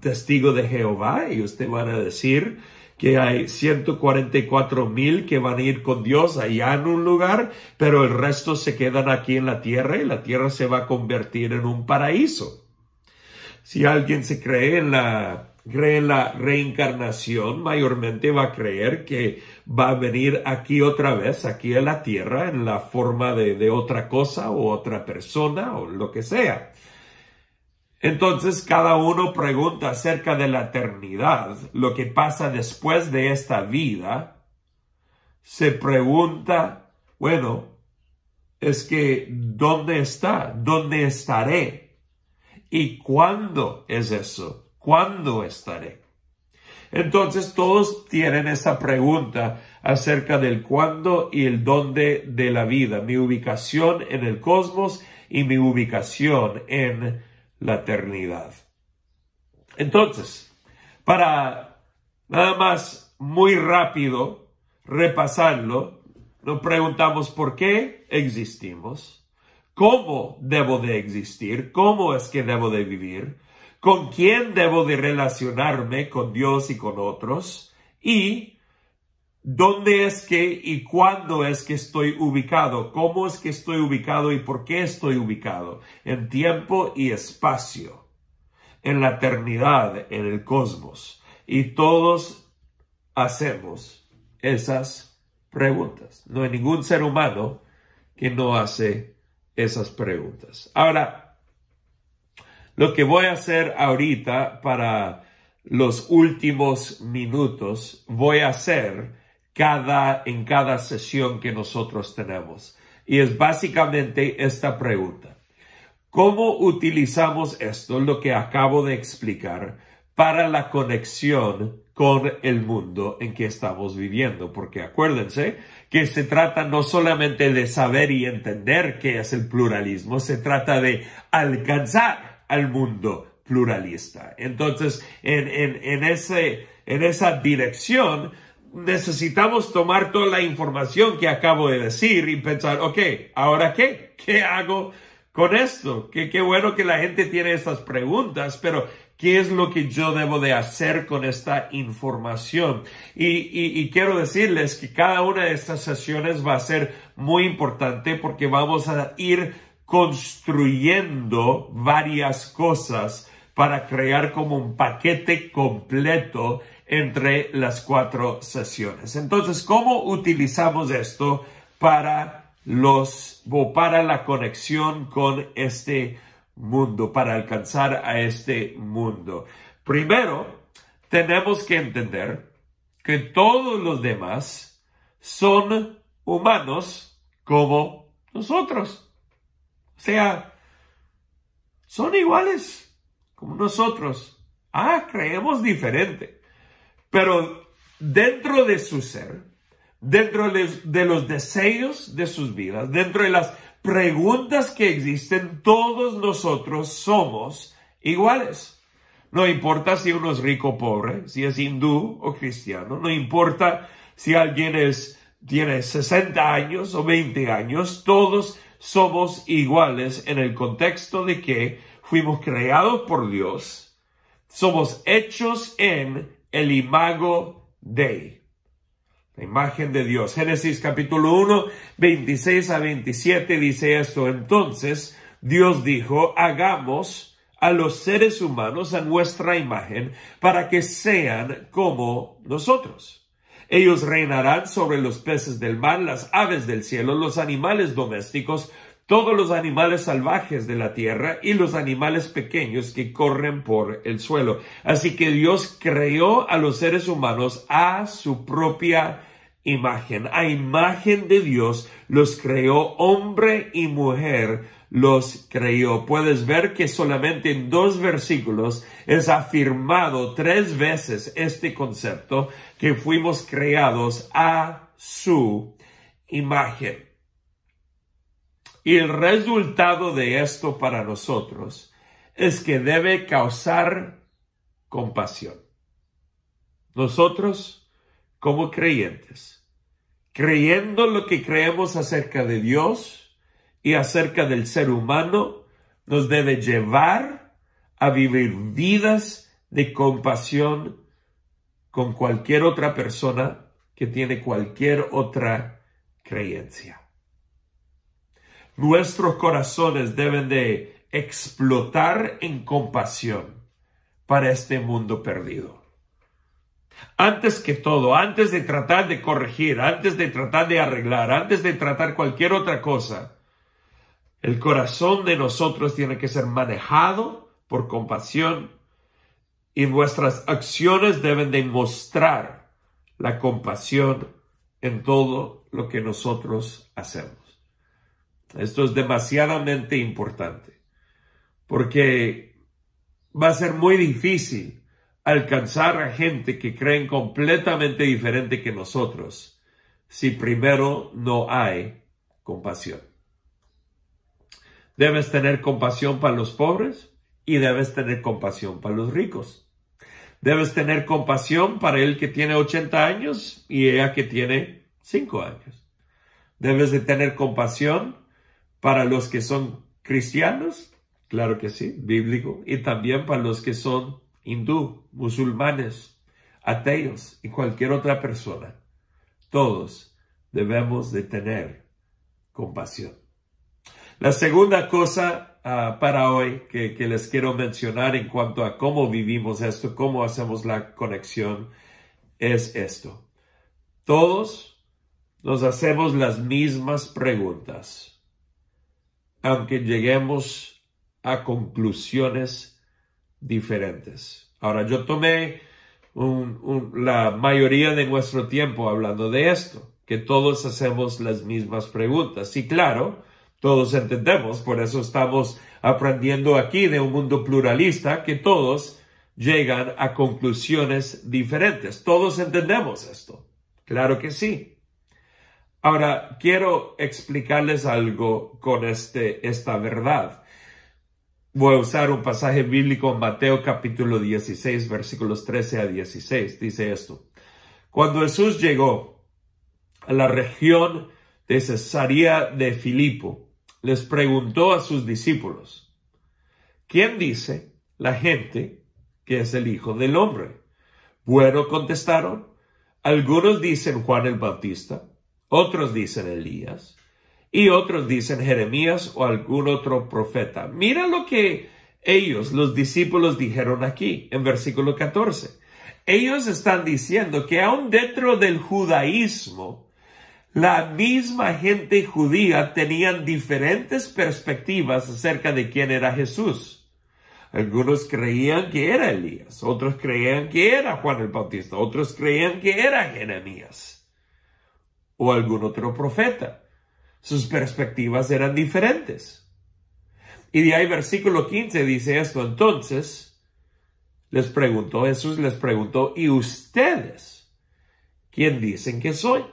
testigo de Jehová, y usted van a decir que hay 144,000 que van a ir con Dios allá en un lugar, pero el resto se quedan aquí en la tierra y la tierra se va a convertir en un paraíso. Si alguien se cree en la cree en la reencarnación, mayormente va a creer que va a venir aquí otra vez, aquí a la tierra, en la forma de otra cosa o otra persona o lo que sea. Entonces cada uno pregunta acerca de la eternidad, lo que pasa después de esta vida. Se pregunta, bueno, es que ¿dónde está? ¿Dónde estaré? ¿Y cuándo es eso? ¿Cuándo estaré? Entonces todos tienen esa pregunta acerca del cuándo y el dónde de la vida, mi ubicación en el cosmos y mi ubicación en la eternidad. Entonces, para nada más muy rápido repasarlo, nos preguntamos por qué existimos, cómo debo de existir, cómo es que debo de vivir, con quién debo de relacionarme con Dios y con otros, y dónde es que y cuándo es que estoy ubicado, cómo es que estoy ubicado y por qué estoy ubicado, en tiempo y espacio, en la eternidad, en el cosmos. Y todos hacemos esas preguntas. No hay ningún ser humano que no hace esas preguntas. Ahora, lo que voy a hacer ahorita para los últimos minutos, voy a hacer en cada sesión que nosotros tenemos. Y es básicamente esta pregunta. ¿Cómo utilizamos esto, lo que acabo de explicar, para la conexión con el mundo en que estamos viviendo? Porque acuérdense que se trata no solamente de saber y entender qué es el pluralismo, se trata de alcanzar al mundo pluralista. Entonces, en esa dirección, necesitamos tomar toda la información que acabo de decir y pensar, ok, ¿ahora qué? ¿Qué hago con esto? Qué bueno que la gente tiene estas preguntas, pero ¿qué es lo que yo debo de hacer con esta información? Y quiero decirles que cada una de estas sesiones va a ser muy importante porque vamos a ir construyendo varias cosas para crear como un paquete completo entre las 4 sesiones. Entonces, ¿cómo utilizamos esto para la conexión con este mundo, para alcanzar a este mundo? Primero, tenemos que entender que todos los demás son humanos como nosotros. O sea, son iguales como nosotros. Creemos diferente. Pero dentro de su ser, dentro de los deseos de sus vidas, dentro de las preguntas que existen, todos nosotros somos iguales. No importa si uno es rico o pobre, si es hindú o cristiano, no importa si alguien tiene 60 años o 20 años, todos somos iguales en el contexto de que fuimos creados por Dios, somos hechos en el imago Dei, la imagen de Dios. Génesis capítulo 1, 26 a 27 dice esto: entonces Dios dijo, hagamos a los seres humanos a nuestra imagen para que sean como nosotros. Ellos reinarán sobre los peces del mar, las aves del cielo, los animales domésticos, todos los animales salvajes de la tierra y los animales pequeños que corren por el suelo. Así que Dios creó a los seres humanos a su propia imagen. A imagen de Dios los creó, hombre y mujer los creó. Puedes ver que solamente en 2 versículos es afirmado 3 veces este concepto, que fuimos creados a su imagen. Y el resultado de esto para nosotros es que debe causar compasión. Nosotros, como creyentes, creyendo lo que creemos acerca de Dios y acerca del ser humano, nos debe llevar a vivir vidas de compasión con cualquier otra persona que tiene cualquier otra creencia. Nuestros corazones deben de explotar en compasión para este mundo perdido. Antes que todo, antes de tratar de corregir, antes de tratar de arreglar, antes de tratar cualquier otra cosa, el corazón de nosotros tiene que ser manejado por compasión y nuestras acciones deben demostrar la compasión en todo lo que nosotros hacemos. Esto es demasiadamente importante porque va a ser muy difícil alcanzar a gente que creen completamente diferente que nosotros si primero no hay compasión. Debes tener compasión para los pobres y debes tener compasión para los ricos. Debes tener compasión para el que tiene 80 años y ella que tiene 5 años. Debes de tener compasión para los que son cristianos, claro que sí, bíblico, y también para los que son hindú, musulmanes, ateos y cualquier otra persona. Todos debemos de tener compasión. La segunda cosa para hoy que les quiero mencionar en cuanto a cómo vivimos esto, cómo hacemos la conexión, es esto. Todos nos hacemos las mismas preguntas, aunque lleguemos a conclusiones diferentes. Ahora, yo tomé la mayoría de nuestro tiempo hablando de esto, que todos hacemos las mismas preguntas. Y claro, todos entendemos, por eso estamos aprendiendo aquí de un mundo pluralista, que todos llegan a conclusiones diferentes. Todos entendemos esto. Claro que sí. Ahora, quiero explicarles algo con esta verdad. Voy a usar un pasaje bíblico en Mateo capítulo 16, versículos 13 a 16. Dice esto. Cuando Jesús llegó a la región de Cesarea de Filipo, les preguntó a sus discípulos, ¿quién dice la gente que es el Hijo del Hombre? Bueno, contestaron, algunos dicen Juan el Bautista, otros dicen Elías, y otros dicen Jeremías o algún otro profeta. Mira lo que ellos, los discípulos, dijeron aquí en versículo 14. Ellos están diciendo que aún dentro del judaísmo, la misma gente judía tenían diferentes perspectivas acerca de quién era Jesús. Algunos creían que era Elías, otros creían que era Juan el Bautista, otros creían que era Jeremías o algún otro profeta. Sus perspectivas eran diferentes. Y de ahí versículo 15 dice esto. Entonces Jesús les preguntó, ¿y ustedes quién dicen que soy?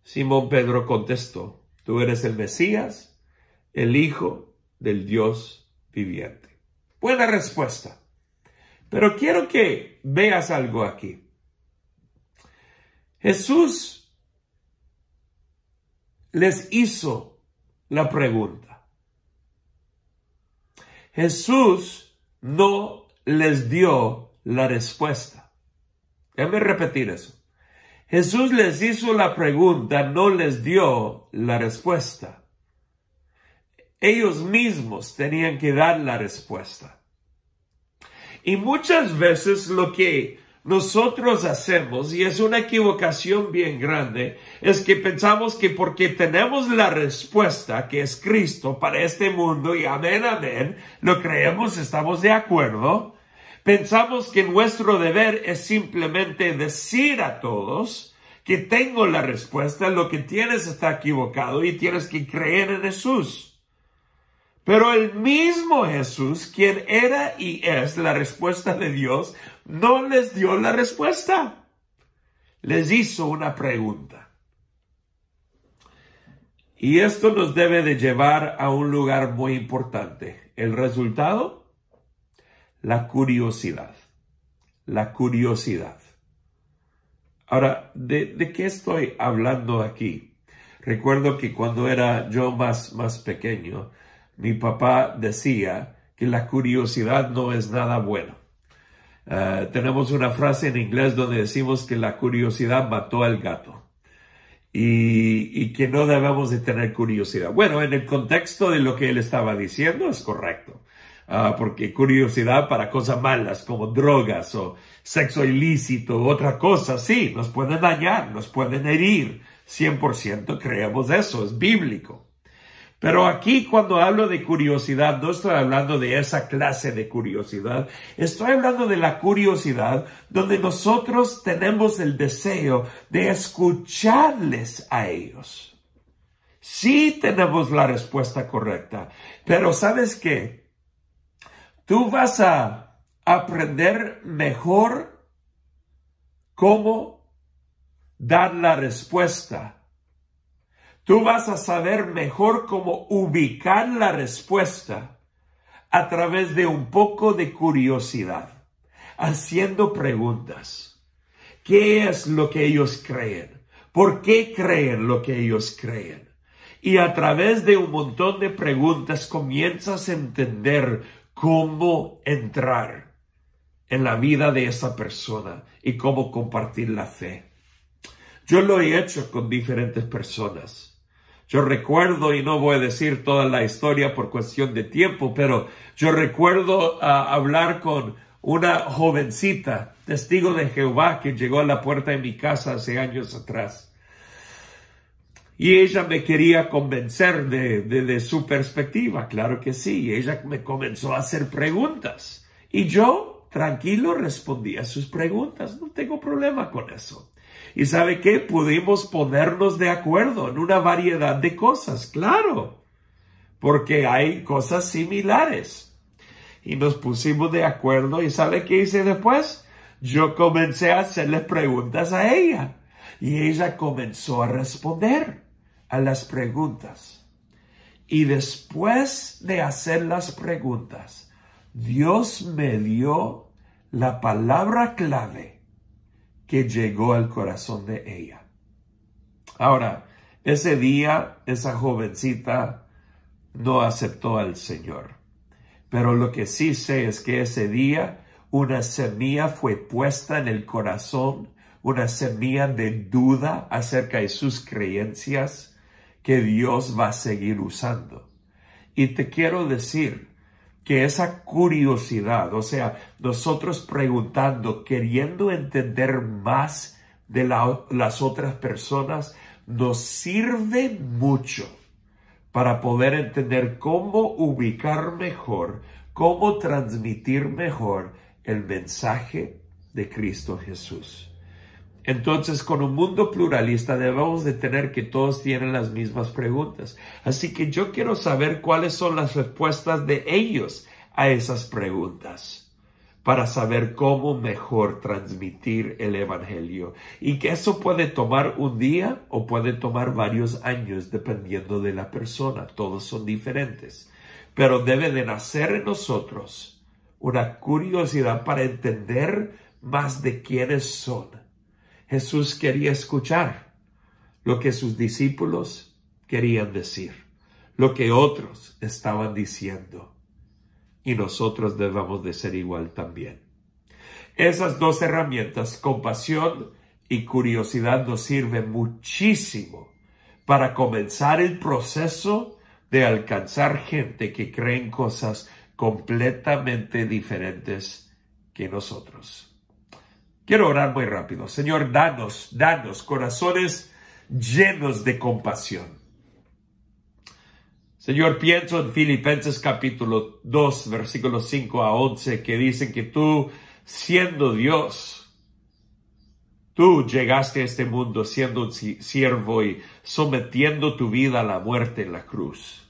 Simón Pedro contestó, tú eres el Mesías, el Hijo del Dios viviente. Buena respuesta. Pero quiero que veas algo aquí. Jesús les hizo la pregunta. Jesús no les dio la respuesta. Déjame repetir eso. Jesús les hizo la pregunta, no les dio la respuesta. Ellos mismos tenían que dar la respuesta. Y muchas veces lo que nosotros hacemos, y es una equivocación bien grande, es que pensamos que porque tenemos la respuesta, que es Cristo para este mundo, y amén, amén, lo creemos, estamos de acuerdo. Pensamos que nuestro deber es simplemente decir a todos que tengo la respuesta, lo que tienes está equivocado y tienes que creer en Jesús. Pero el mismo Jesús, quien era y es la respuesta de Dios, no les dio la respuesta. Les hizo una pregunta. Y esto nos debe de llevar a un lugar muy importante. ¿El resultado? La curiosidad. La curiosidad. Ahora, ¿de qué estoy hablando aquí? Recuerdo que cuando era yo más pequeño, mi papá decía que la curiosidad no es nada bueno. Tenemos una frase en inglés donde decimos que la curiosidad mató al gato. Y que no debemos de tener curiosidad. Bueno, en el contexto de lo que él estaba diciendo es correcto. porque curiosidad para cosas malas como drogas o sexo ilícito u otra cosa, sí, nos pueden dañar, nos pueden herir. 100% creemos eso, es bíblico. Pero aquí cuando hablo de curiosidad, no estoy hablando de esa clase de curiosidad. Estoy hablando de la curiosidad donde nosotros tenemos el deseo de escucharles a ellos. Sí tenemos la respuesta correcta, pero ¿sabes qué? Tú vas a aprender mejor cómo dar la respuesta. Tú vas a saber mejor cómo ubicar la respuesta a través de un poco de curiosidad, haciendo preguntas. ¿Qué es lo que ellos creen? ¿Por qué creen lo que ellos creen? Y a través de un montón de preguntas comienzas a entender cómo entrar en la vida de esa persona y cómo compartir la fe. Yo lo he hecho con diferentes personas. Yo recuerdo, y no voy a decir toda la historia por cuestión de tiempo, pero yo recuerdo hablar con una jovencita, testigo de Jehová, que llegó a la puerta de mi casa hace años atrás. Y ella me quería convencer de su perspectiva, claro que sí. Ella me comenzó a hacer preguntas. Y yo, tranquilo, respondí a sus preguntas. No tengo problema con eso. ¿Y sabe qué? Pudimos ponernos de acuerdo en una variedad de cosas, claro. Porque hay cosas similares. Y nos pusimos de acuerdo. ¿Y sabe qué hice después? Yo comencé a hacerle preguntas a ella. Y ella comenzó a responder a las preguntas. Y después de hacer las preguntas, Dios me dio la palabra clave que llegó al corazón de ella. Ahora, ese día, esa jovencita no aceptó al Señor. Pero lo que sí sé es que ese día una semilla fue puesta en el corazón, una semilla de duda acerca de sus creencias, que Dios va a seguir usando. Y te quiero decir que esa curiosidad, o sea, nosotros preguntando, queriendo entender más de las otras personas, nos sirve mucho para poder entender cómo ubicar mejor, cómo transmitir mejor el mensaje de Cristo Jesús. Entonces, con un mundo pluralista debemos de tener que todos tienen las mismas preguntas. Así que yo quiero saber cuáles son las respuestas de ellos a esas preguntas para saber cómo mejor transmitir el evangelio. Y que eso puede tomar un día o puede tomar varios años dependiendo de la persona. Todos son diferentes. Pero debe de nacer en nosotros una curiosidad para entender más de quiénes son. Jesús quería escuchar lo que sus discípulos querían decir, lo que otros estaban diciendo. Y nosotros debemos de ser igual también. Esas dos herramientas, compasión y curiosidad, nos sirven muchísimo para comenzar el proceso de alcanzar gente que cree en cosas completamente diferentes que nosotros. Quiero orar muy rápido. Señor, danos corazones llenos de compasión. Señor, pienso en Filipenses capítulo 2, versículos 5 a 11, que dicen que tú, siendo Dios, tú llegaste a este mundo siendo un siervo y sometiendo tu vida a la muerte en la cruz.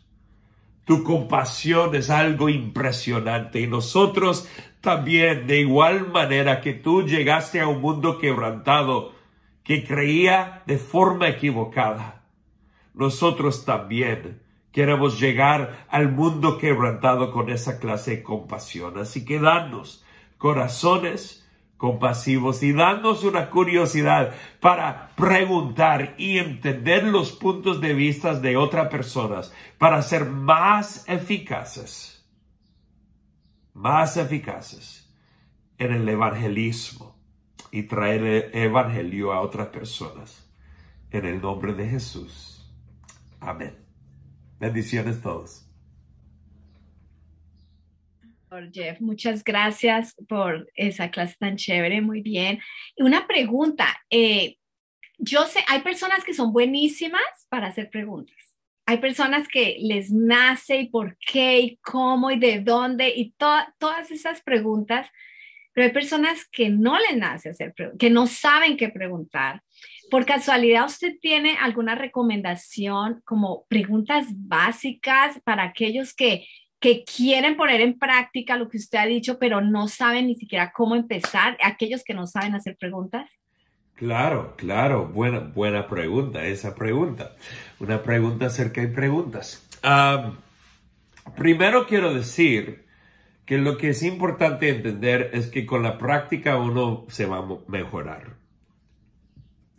Tu compasión es algo impresionante y nosotros también, de igual manera que tú llegaste a un mundo quebrantado que creía de forma equivocada, nosotros también queremos llegar al mundo quebrantado con esa clase de compasión. Así que danos corazones compasivos y danos una curiosidad para preguntar y entender los puntos de vista de otras personas para ser más eficaces en el evangelismo y traer el evangelio a otras personas. En el nombre de Jesús. Amén. Bendiciones todos. Doctor Jeff, muchas gracias por esa clase tan chévere, muy bien. Y una pregunta, yo sé, hay personas que son buenísimas para hacer preguntas. Hay personas que les nace y por qué y cómo y de dónde y todas esas preguntas, pero hay personas que no les nace hacer preguntas, que no saben qué preguntar. Por casualidad, ¿usted tiene alguna recomendación como preguntas básicas para aquellos que quieren poner en práctica lo que usted ha dicho, pero no saben ni siquiera cómo empezar? Aquellos que no saben hacer preguntas. Claro, claro, buena pregunta, esa pregunta. Una pregunta acerca de preguntas. Primero quiero decir que lo que es importante entender es que con la práctica uno se va a mejorar.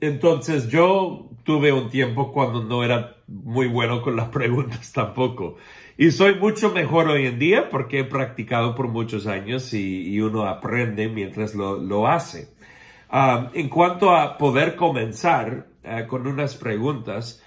Entonces yo tuve un tiempo cuando no era muy bueno con las preguntas tampoco. Y soy mucho mejor hoy en día porque he practicado por muchos años y uno aprende mientras lo hace. En cuanto a poder comenzar con unas preguntas,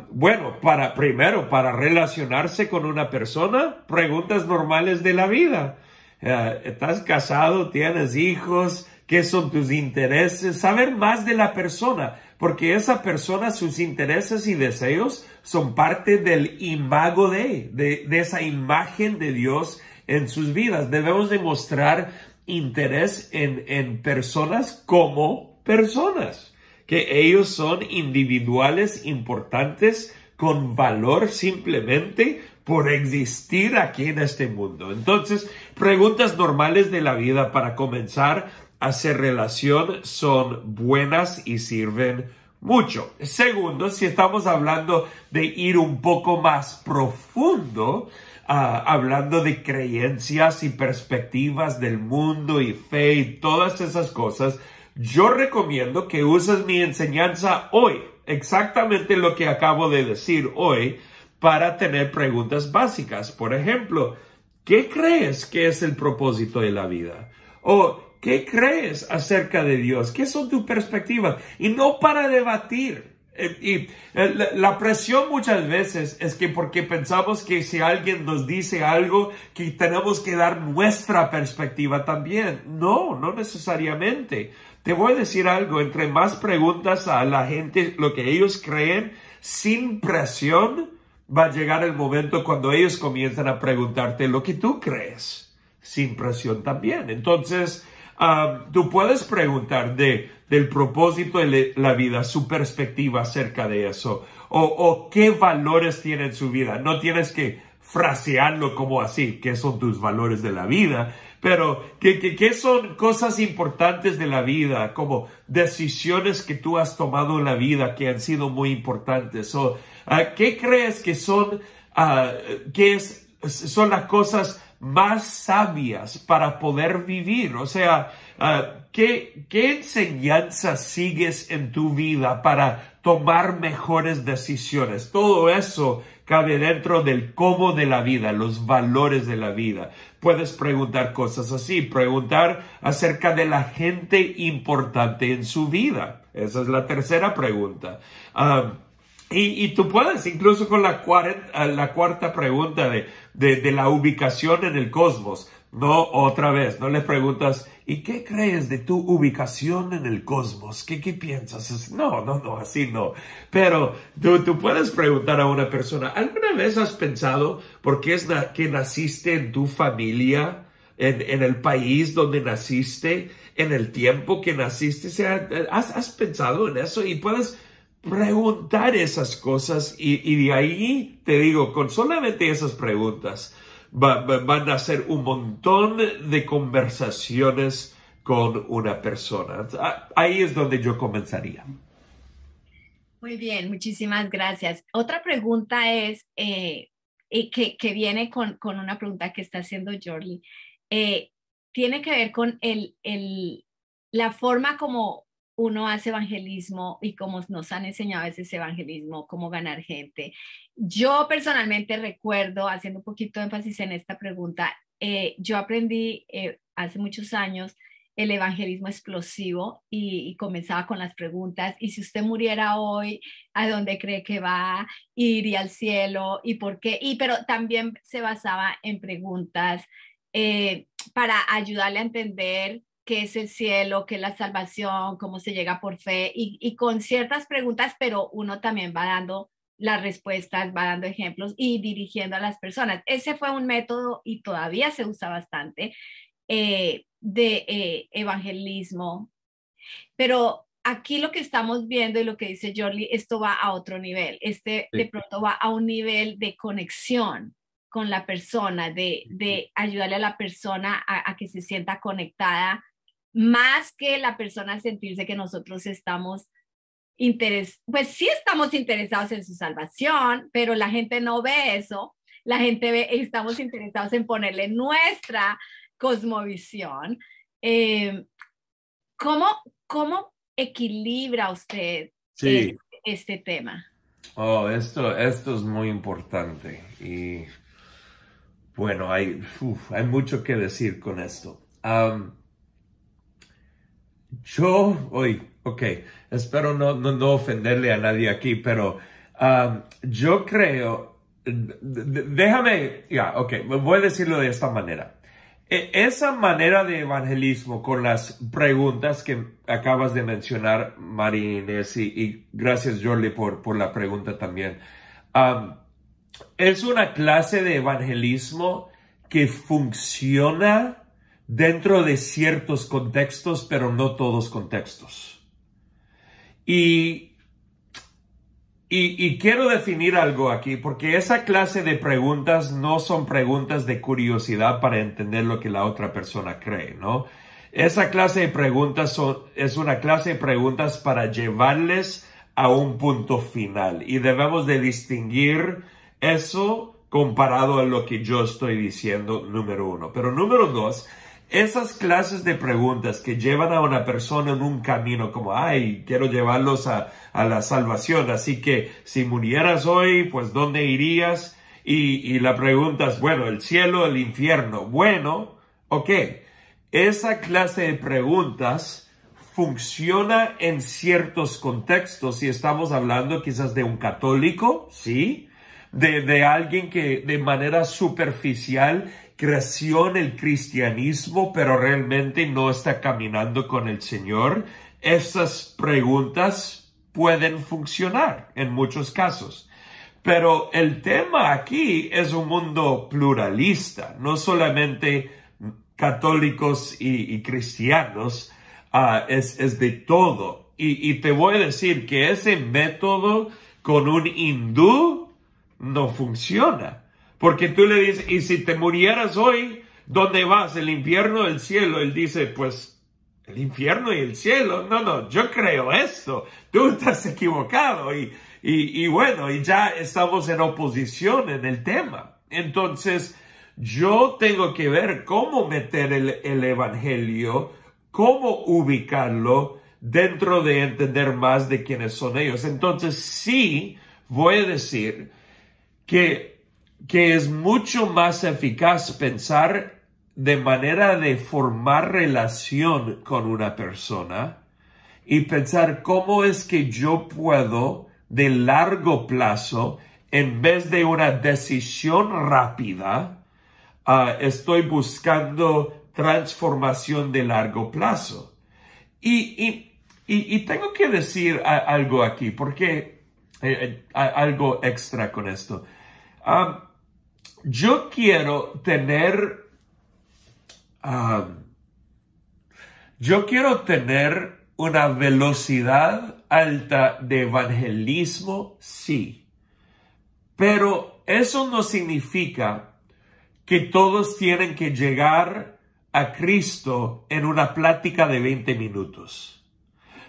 bueno, primero, para relacionarse con una persona, preguntas normales de la vida. ¿Estás casado? ¿Tienes hijos? ¿Qué son tus intereses? Saber más de la persona, porque esa persona, sus intereses y deseos son parte del imago de esa imagen de Dios en sus vidas. Debemos demostrar interés en personas como personas, que ellos son individuales importantes con valor simplemente por existir aquí en este mundo. Entonces, preguntas normales de la vida para comenzar a hacer relación son buenas y sirven mucho. Segundo, si estamos hablando de ir un poco más profundo, hablando de creencias y perspectivas del mundo y fe y todas esas cosas, yo recomiendo que uses mi enseñanza hoy, exactamente lo que acabo de decir hoy, para tener preguntas básicas. Por ejemplo, ¿qué crees que es el propósito de la vida? ¿O qué crees acerca de Dios? ¿Qué son tus perspectivas? Y no para debatir. La presión muchas veces es que porque pensamos que si alguien nos dice algo, que tenemos que dar nuestra perspectiva también. No, no necesariamente. Te voy a decir algo, entre más preguntas a la gente lo que ellos creen, sin presión, va a llegar el momento cuando ellos comienzan a preguntarte lo que tú crees, sin presión también. Entonces, tú puedes preguntar del propósito de la vida, su perspectiva acerca de eso, o qué valores tiene en su vida. No tienes que frasearlo como así, qué son tus valores de la vida, pero qué son cosas importantes de la vida, como decisiones que tú has tomado en la vida que han sido muy importantes, o qué crees que son, son las cosas más sabias para poder vivir. O sea, ¿qué enseñanzas sigues en tu vida para tomar mejores decisiones? Todo eso cabe dentro del cómo de la vida, los valores de la vida. Puedes preguntar cosas así, preguntar acerca de la gente importante en su vida. Esa es la tercera pregunta. Y tú puedes, incluso con la cuarta pregunta de la ubicación en el cosmos. No, otra vez, no le preguntas, ¿y qué crees de tu ubicación en el cosmos? ¿Qué piensas? No, así no. Pero tú puedes preguntar a una persona, ¿alguna vez has pensado por qué es que naciste en tu familia, en el país donde naciste, en el tiempo que naciste? O sea, ¿has pensado en eso? Y puedes preguntar esas cosas y de ahí te digo, con solamente esas preguntas van a hacer un montón de conversaciones con una persona. Ahí es donde yo comenzaría. Muy bien, muchísimas gracias. Otra pregunta es, que viene con una pregunta que está haciendo Jordi. Tiene que ver con la forma como uno hace evangelismo y cómo nos han enseñado a veces evangelismo, cómo ganar gente. Yo personalmente recuerdo, haciendo un poquito de énfasis en esta pregunta, yo aprendí hace muchos años el evangelismo explosivo y comenzaba con las preguntas, y si usted muriera hoy, ¿a dónde cree que va? ¿Iría al cielo? ¿Y por qué? Pero también se basaba en preguntas para ayudarle a entender qué es el cielo, qué es la salvación, cómo se llega por fe y con ciertas preguntas, pero uno también va dando las respuestas, va dando ejemplos y dirigiendo a las personas. Ese fue un método y todavía se usa bastante de evangelismo. Pero aquí lo que estamos viendo y lo que dice Jordi, esto va a otro nivel. De pronto va a un nivel de conexión con la persona, de ayudarle a la persona a que se sienta conectada, más que la persona sentirse que nosotros estamos pues sí estamos interesados en su salvación, pero la gente no ve eso. La gente ve, estamos interesados en ponerle nuestra cosmovisión. ¿Cómo equilibra usted Sí. este tema? Oh, esto es muy importante y bueno, hay mucho que decir con esto. Ok, espero no ofenderle a nadie aquí, pero yo creo, déjame, voy a decirlo de esta manera. Esa manera de evangelismo con las preguntas que acabas de mencionar, María Inés, y gracias, Jordi, por la pregunta también. Es una clase de evangelismo que funciona dentro de ciertos contextos, pero no todos contextos. Y quiero definir algo aquí, porque esa clase de preguntas no son preguntas de curiosidad para entender lo que la otra persona cree, ¿no? Esa clase de preguntas es una clase de preguntas para llevarles a un punto final. Y debemos de distinguir eso comparado a lo que yo estoy diciendo, número uno. Pero número dos, esas clases de preguntas que llevan a una persona en un camino como, quiero llevarlos a la salvación, así que si murieras hoy, pues ¿dónde irías? Y la pregunta es, bueno, el cielo, el infierno. Bueno, ok, esa clase de preguntas funciona en ciertos contextos. Si estamos hablando quizás de un católico, ¿sí? De alguien que de manera superficial creció en el cristianismo, pero realmente no está caminando con el Señor. Esas preguntas pueden funcionar en muchos casos. Pero el tema aquí es un mundo pluralista, no solamente católicos y cristianos, es de todo. Y te voy a decir que ese método con un hindú no funciona. Porque tú le dices, y si te murieras hoy, ¿dónde vas? ¿El infierno o el cielo? Él dice, pues, el infierno y el cielo. No, yo creo esto. Tú estás equivocado. Y bueno, y ya estamos en oposición en el tema. Entonces, yo tengo que ver cómo meter el evangelio, cómo ubicarlo dentro de entender más de quiénes son ellos. Entonces, sí, voy a decir que es mucho más eficaz pensar de manera de formar relación con una persona y pensar cómo es que yo puedo de largo plazo, en vez de una decisión rápida, estoy buscando transformación de largo plazo. Y tengo que decir algo aquí, porque algo extra con esto. Yo quiero tener una velocidad alta de evangelismo, sí. Pero eso no significa que todos tienen que llegar a Cristo en una plática de 20 minutos.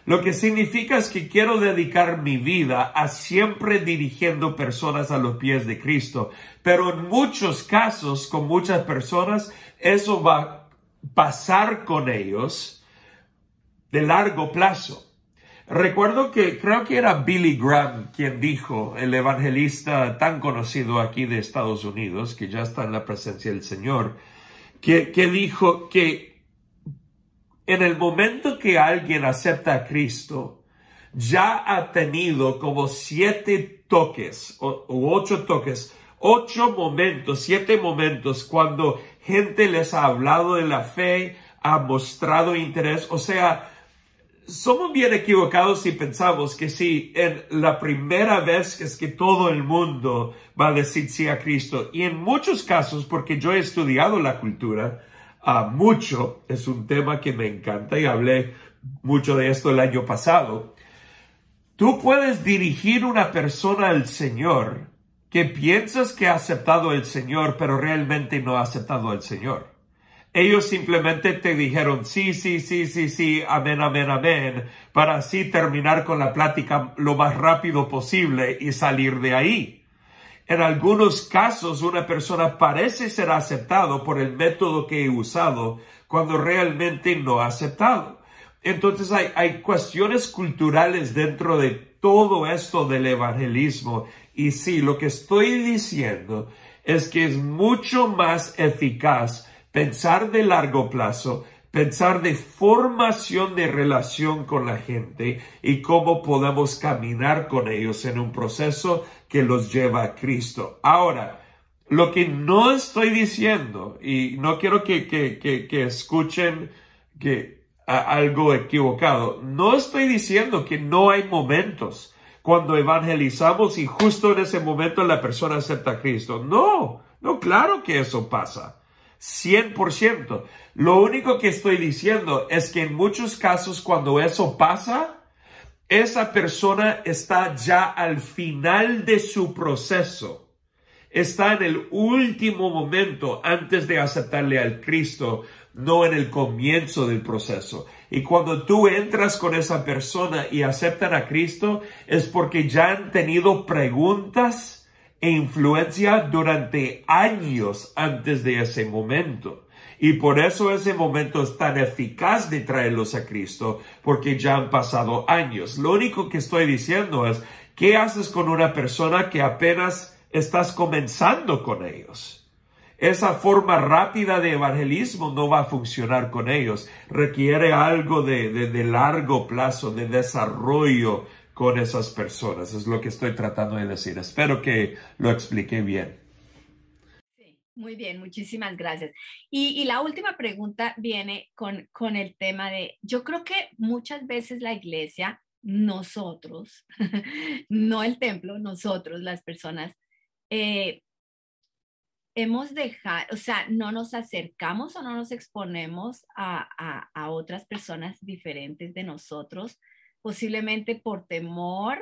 Lo que significa es que quiero dedicar mi vida a siempre dirigiendo personas a los pies de Cristo. Pero en muchos casos, con muchas personas, eso va a pasar con ellos de largo plazo. Recuerdo que creo que era Billy Graham quien dijo, el evangelista tan conocido aquí de Estados Unidos, que ya está en la presencia del Señor, que dijo que en el momento que alguien acepta a Cristo, ya ha tenido como 7 toques u 8 toques, 8 momentos, 7 momentos cuando gente les ha hablado de la fe, ha mostrado interés. O sea, somos bien equivocados si pensamos que si en la primera vez es que todo el mundo va a decir sí a Cristo. Y en muchos casos, porque yo he estudiado la cultura mucho, es un tema que me encanta y hablé mucho de esto el año pasado. Tú puedes dirigir una persona al Señor que piensas que ha aceptado el Señor, pero realmente no ha aceptado al Señor. Ellos simplemente te dijeron sí, amén, amén, amén, para así terminar con la plática lo más rápido posible y salir de ahí. En algunos casos, una persona parece ser aceptado por el método que he usado, cuando realmente no ha aceptado. Entonces hay cuestiones culturales dentro de todo esto del evangelismo. Y sí, lo que estoy diciendo es que es mucho más eficaz pensar de largo plazo, pensar de formación de relación con la gente y cómo podemos caminar con ellos en un proceso que los lleva a Cristo. Ahora, lo que no estoy diciendo, y no quiero que escuchen algo equivocado, no estoy diciendo que no hay momentos cuando evangelizamos y justo en ese momento la persona acepta a Cristo. No, claro que eso pasa. 100%. Lo único que estoy diciendo es que en muchos casos cuando eso pasa, esa persona está ya al final de su proceso. Está en el último momento antes de aceptarle al Cristo, no en el comienzo del proceso. Y cuando tú entras con esa persona y aceptan a Cristo, es porque ya han tenido preguntas e influencia durante años antes de ese momento. Y por eso ese momento es tan eficaz de traerlos a Cristo, porque ya han pasado años. Lo único que estoy diciendo es, ¿qué haces con una persona que apenas estás comenzando con ellos? Esa forma rápida de evangelismo no va a funcionar con ellos. Requiere algo de largo plazo, de desarrollo con esas personas. Es lo que estoy tratando de decir. Espero que lo expliqué bien. Sí, muy bien, muchísimas gracias. Y la última pregunta viene con el tema de, yo creo que muchas veces la iglesia, nosotros, no el templo, nosotros, las personas, hemos dejado, o sea, no nos acercamos o no nos exponemos a otras personas diferentes de nosotros, posiblemente por temor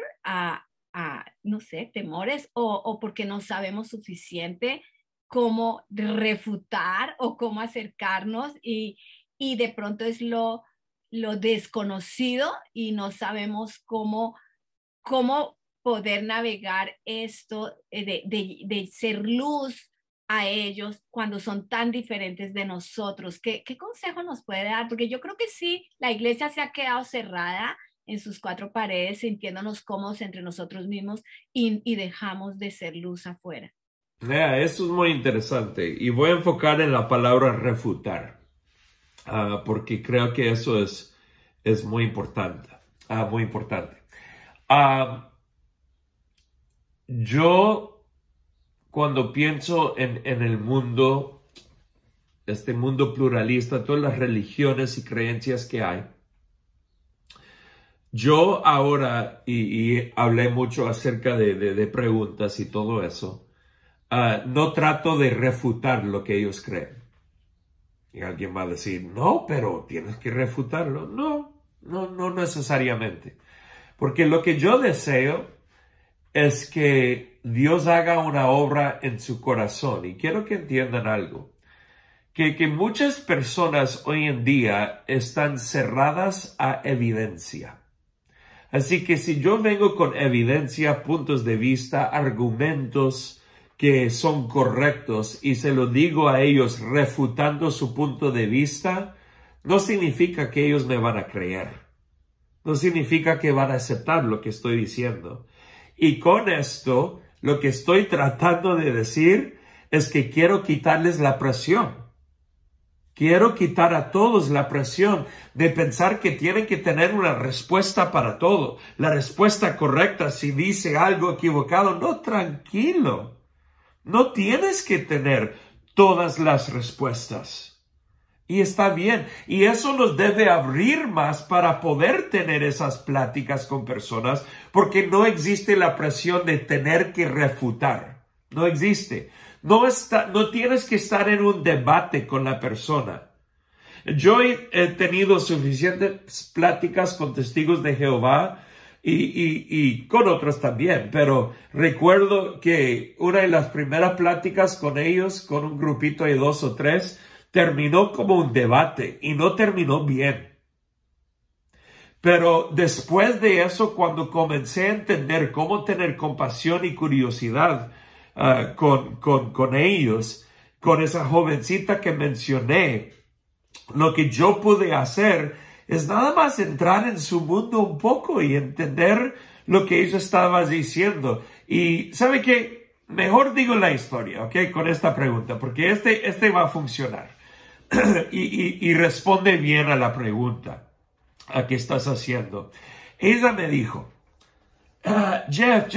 no sé, temores o porque no sabemos suficiente cómo refutar o cómo acercarnos y de pronto es lo desconocido y no sabemos cómo poder navegar esto de ser luz a ellos cuando son tan diferentes de nosotros. ¿Qué consejo nos puede dar? Porque yo creo que sí, la iglesia se ha quedado cerrada en sus cuatro paredes, sintiéndonos cómodos entre nosotros mismos y dejamos de ser luz afuera. Eso es muy interesante y voy a enfocar en la palabra refutar, porque creo que eso es muy importante. Muy importante. Yo, cuando pienso en el mundo, este mundo pluralista, todas las religiones y creencias que hay, yo ahora, y hablé mucho acerca de preguntas y todo eso, no trato de refutar lo que ellos creen. Y alguien va a decir, no, pero tienes que refutarlo. No necesariamente. Porque lo que yo deseo es que Dios haga una obra en su corazón. Y quiero que entiendan algo. Que muchas personas hoy en día están cerradas a evidencia. Así que si yo vengo con evidencia, puntos de vista, argumentos que son correctos y se lo digo a ellos refutando su punto de vista, no significa que ellos me van a creer. No significa que van a aceptar lo que estoy diciendo. Y con esto, lo que estoy tratando de decir es que quiero quitarles la presión. Quiero quitar a todos la presión de pensar que tienen que tener una respuesta para todo. La respuesta correcta si dice algo equivocado. No, tranquilo. No tienes que tener todas las respuestas. Y está bien. Y eso nos debe abrir más para poder tener esas pláticas con personas, porque no existe la presión de tener que refutar. No existe. No tienes que estar en un debate con la persona. Yo he tenido suficientes pláticas con testigos de Jehová y con otros también, pero recuerdo que una de las primeras pláticas con ellos, con un grupito de 2 o 3, terminó como un debate y no terminó bien. Pero después de eso, cuando comencé a entender cómo tener compasión y curiosidad con ellos, con esa jovencita que mencioné, lo que yo pude hacer es nada más entrar en su mundo un poco y entender lo que ella estaba diciendo. Y ¿sabe qué? Mejor digo la historia, ¿ok? Con esta pregunta, porque este va a funcionar. y responde bien a la pregunta a qué estás haciendo. Ella me dijo, Jeff,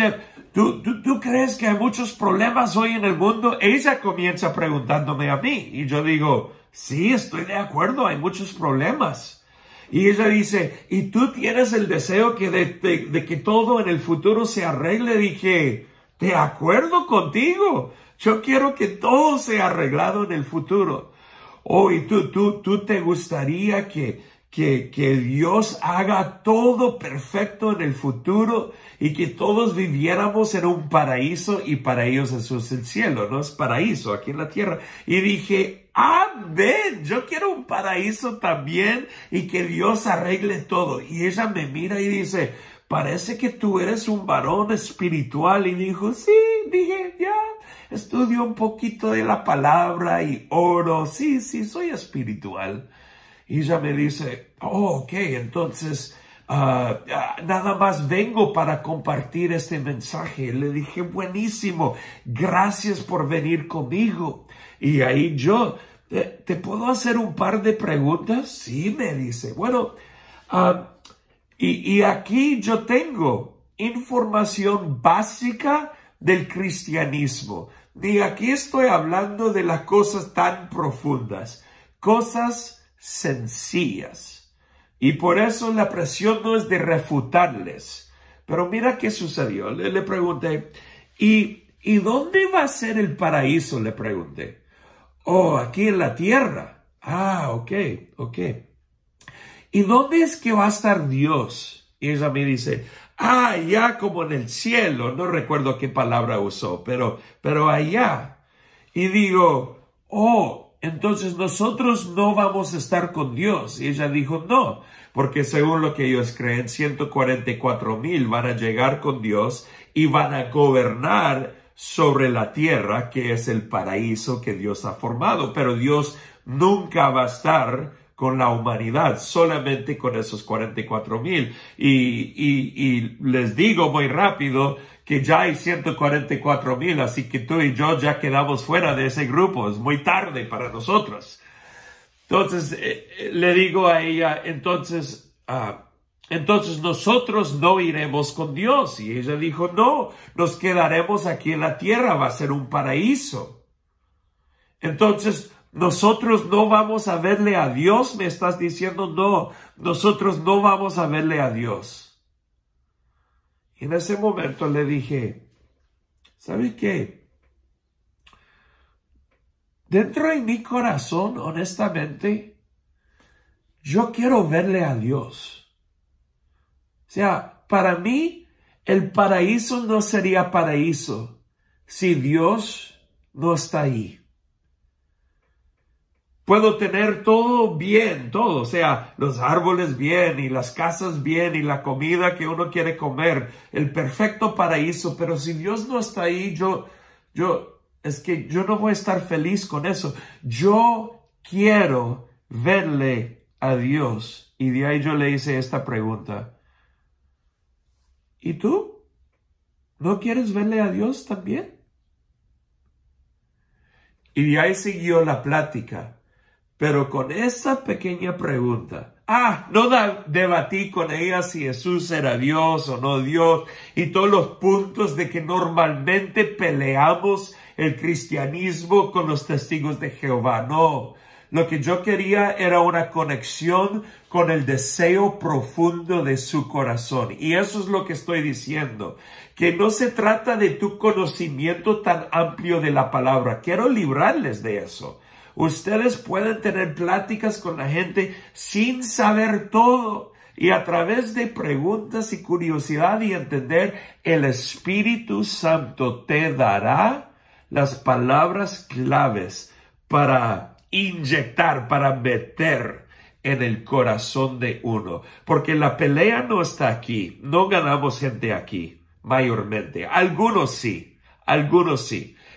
¿tú crees que hay muchos problemas hoy en el mundo? Ella comienza preguntándome a mí y yo digo, sí, estoy de acuerdo, hay muchos problemas. Y ella dice, ¿y tú tienes el deseo de que todo en el futuro se arregle? Dije, de acuerdo contigo, yo quiero que todo sea arreglado en el futuro. Oh, y tú te gustaría que Dios haga todo perfecto en el futuro y que todos viviéramos en un paraíso, y para ellos eso es el cielo, no es paraíso aquí en la tierra. Y dije, amén, yo quiero un paraíso también y que Dios arregle todo. Y ella me mira y dice, parece que tú eres un varón espiritual. Y dijo, sí, dije, ya, estudio un poquito de la palabra y oro, sí, soy espiritual. Y ella me dice, oh, ok, entonces nada más vengo para compartir este mensaje. Le dije, buenísimo, gracias por venir conmigo. Y ahí yo, ¿te puedo hacer un par de preguntas? Sí, me dice, bueno, y aquí yo tengo información básica del cristianismo. Y aquí estoy hablando de las cosas tan profundas, cosas sencillas. Y por eso la presión no es de refutarles. Pero mira qué sucedió. Le pregunté, ¿y dónde va a ser el paraíso? Le pregunté. Oh, aquí en la tierra. Ah, ok. ¿Y dónde es que va a estar Dios? Y ella me dice, ya como en el cielo. No recuerdo qué palabra usó, pero allá. Y digo, entonces nosotros no vamos a estar con Dios. Y ella dijo, no, porque según lo que ellos creen, 144,000 van a llegar con Dios y van a gobernar sobre la tierra, que es el paraíso que Dios ha formado. Pero Dios nunca va a estar con la humanidad, solamente con esos 44,000. Y les digo muy rápido que ya hay 144,000, así que tú y yo ya quedamos fuera de ese grupo. Es muy tarde para nosotros. Entonces, le digo a ella, entonces nosotros no iremos con Dios. Y ella dijo, no, nos quedaremos aquí en la tierra, va a ser un paraíso. Entonces, nosotros no vamos a verle a Dios, me estás diciendo. No, nosotros no vamos a verle a Dios. Y en ese momento le dije, ¿sabe qué? Dentro de mi corazón, honestamente, yo quiero verle a Dios. O sea, para mí, el paraíso no sería paraíso si Dios no está ahí. Puedo tener todo bien, todo, o sea, los árboles bien y las casas bien y la comida que uno quiere comer, el perfecto paraíso, pero si Dios no está ahí, es que yo no voy a estar feliz con eso. Yo quiero verle a Dios. Y de ahí yo le hice esta pregunta. ¿Y tú? ¿No quieres verle a Dios también? Y de ahí siguió la plática. Pero con esa pequeña pregunta, no debatí con ella si Jesús era Dios o no Dios y todos los puntos de que normalmente peleamos el cristianismo con los testigos de Jehová. No, lo que yo quería era una conexión con el deseo profundo de su corazón. Y eso es lo que estoy diciendo, que no se trata de tu conocimiento tan amplio de la palabra. Quiero librarles de eso. Ustedes pueden tener pláticas con la gente sin saber todo y a través de preguntas y curiosidad y entender, el Espíritu Santo te dará las palabras claves para inyectar, para meter en el corazón de uno. Porque la pelea no está aquí. No ganamos gente aquí, mayormente. Algunos sí.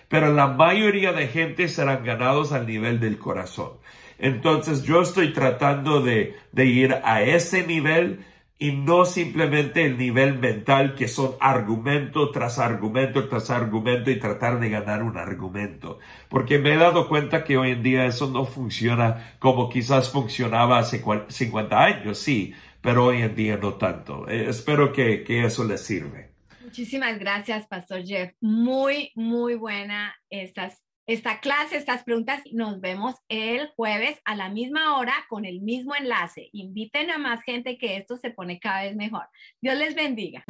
Pero la mayoría de gente serán ganados al nivel del corazón. Entonces yo estoy tratando de ir a ese nivel y no simplemente el nivel mental, que son argumento tras argumento tras argumento y tratar de ganar un argumento. Porque me he dado cuenta que hoy en día eso no funciona como quizás funcionaba hace 50 años, sí, pero hoy en día no tanto. Espero que eso les sirve. Muchísimas gracias, Pastor Jeff. Muy, muy buena esta clase, estas preguntas. Nos vemos el jueves a la misma hora con el mismo enlace. Inviten a más gente, que esto se pone cada vez mejor. Dios les bendiga.